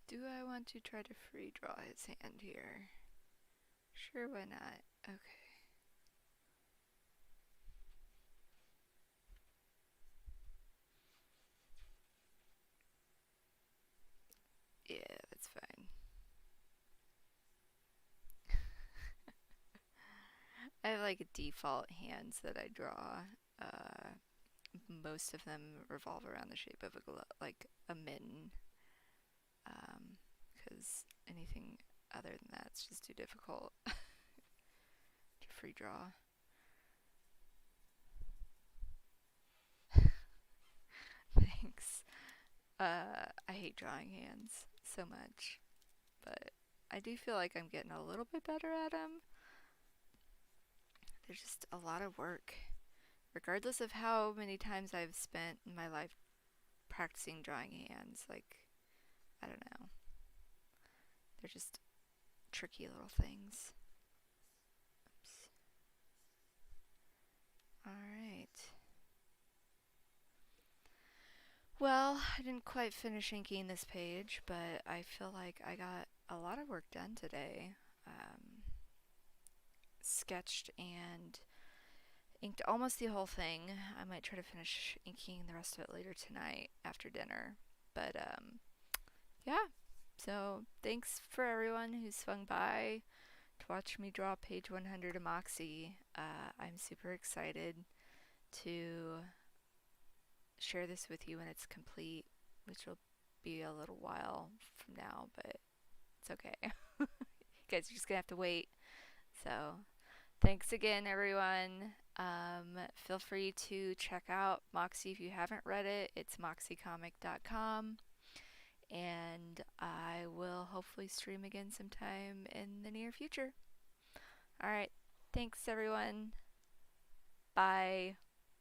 Do I want to try to free draw his hand here? Sure, why not? Okay. Yeah, that's fine. I have like default hands that I draw. Most of them revolve around the shape of like a mitten. Because anything other than that's just too difficult to free draw. Thanks. I hate drawing hands so much, but I do feel like I'm getting a little bit better at them. They're just a lot of work. Regardless of how many times I've spent in my life practicing drawing hands, like, I don't know. They're just tricky little things. Oops. Alright. Well, I didn't quite finish inking this page, but I feel like I got a lot of work done today. Sketched and inked almost the whole thing. I might try to finish inking the rest of it later tonight after dinner. But yeah, so thanks for everyone who swung by to watch me draw page 100 of Moxie. I'm super excited to share this with you when it's complete, which will be a little while from now, but it's okay. You guys are just gonna have to wait. So thanks again, everyone. Feel free to check out Moxie if you haven't read it. It's moxiecomic.com. And I will hopefully stream again sometime in the near future. All right. Thanks, everyone. Bye.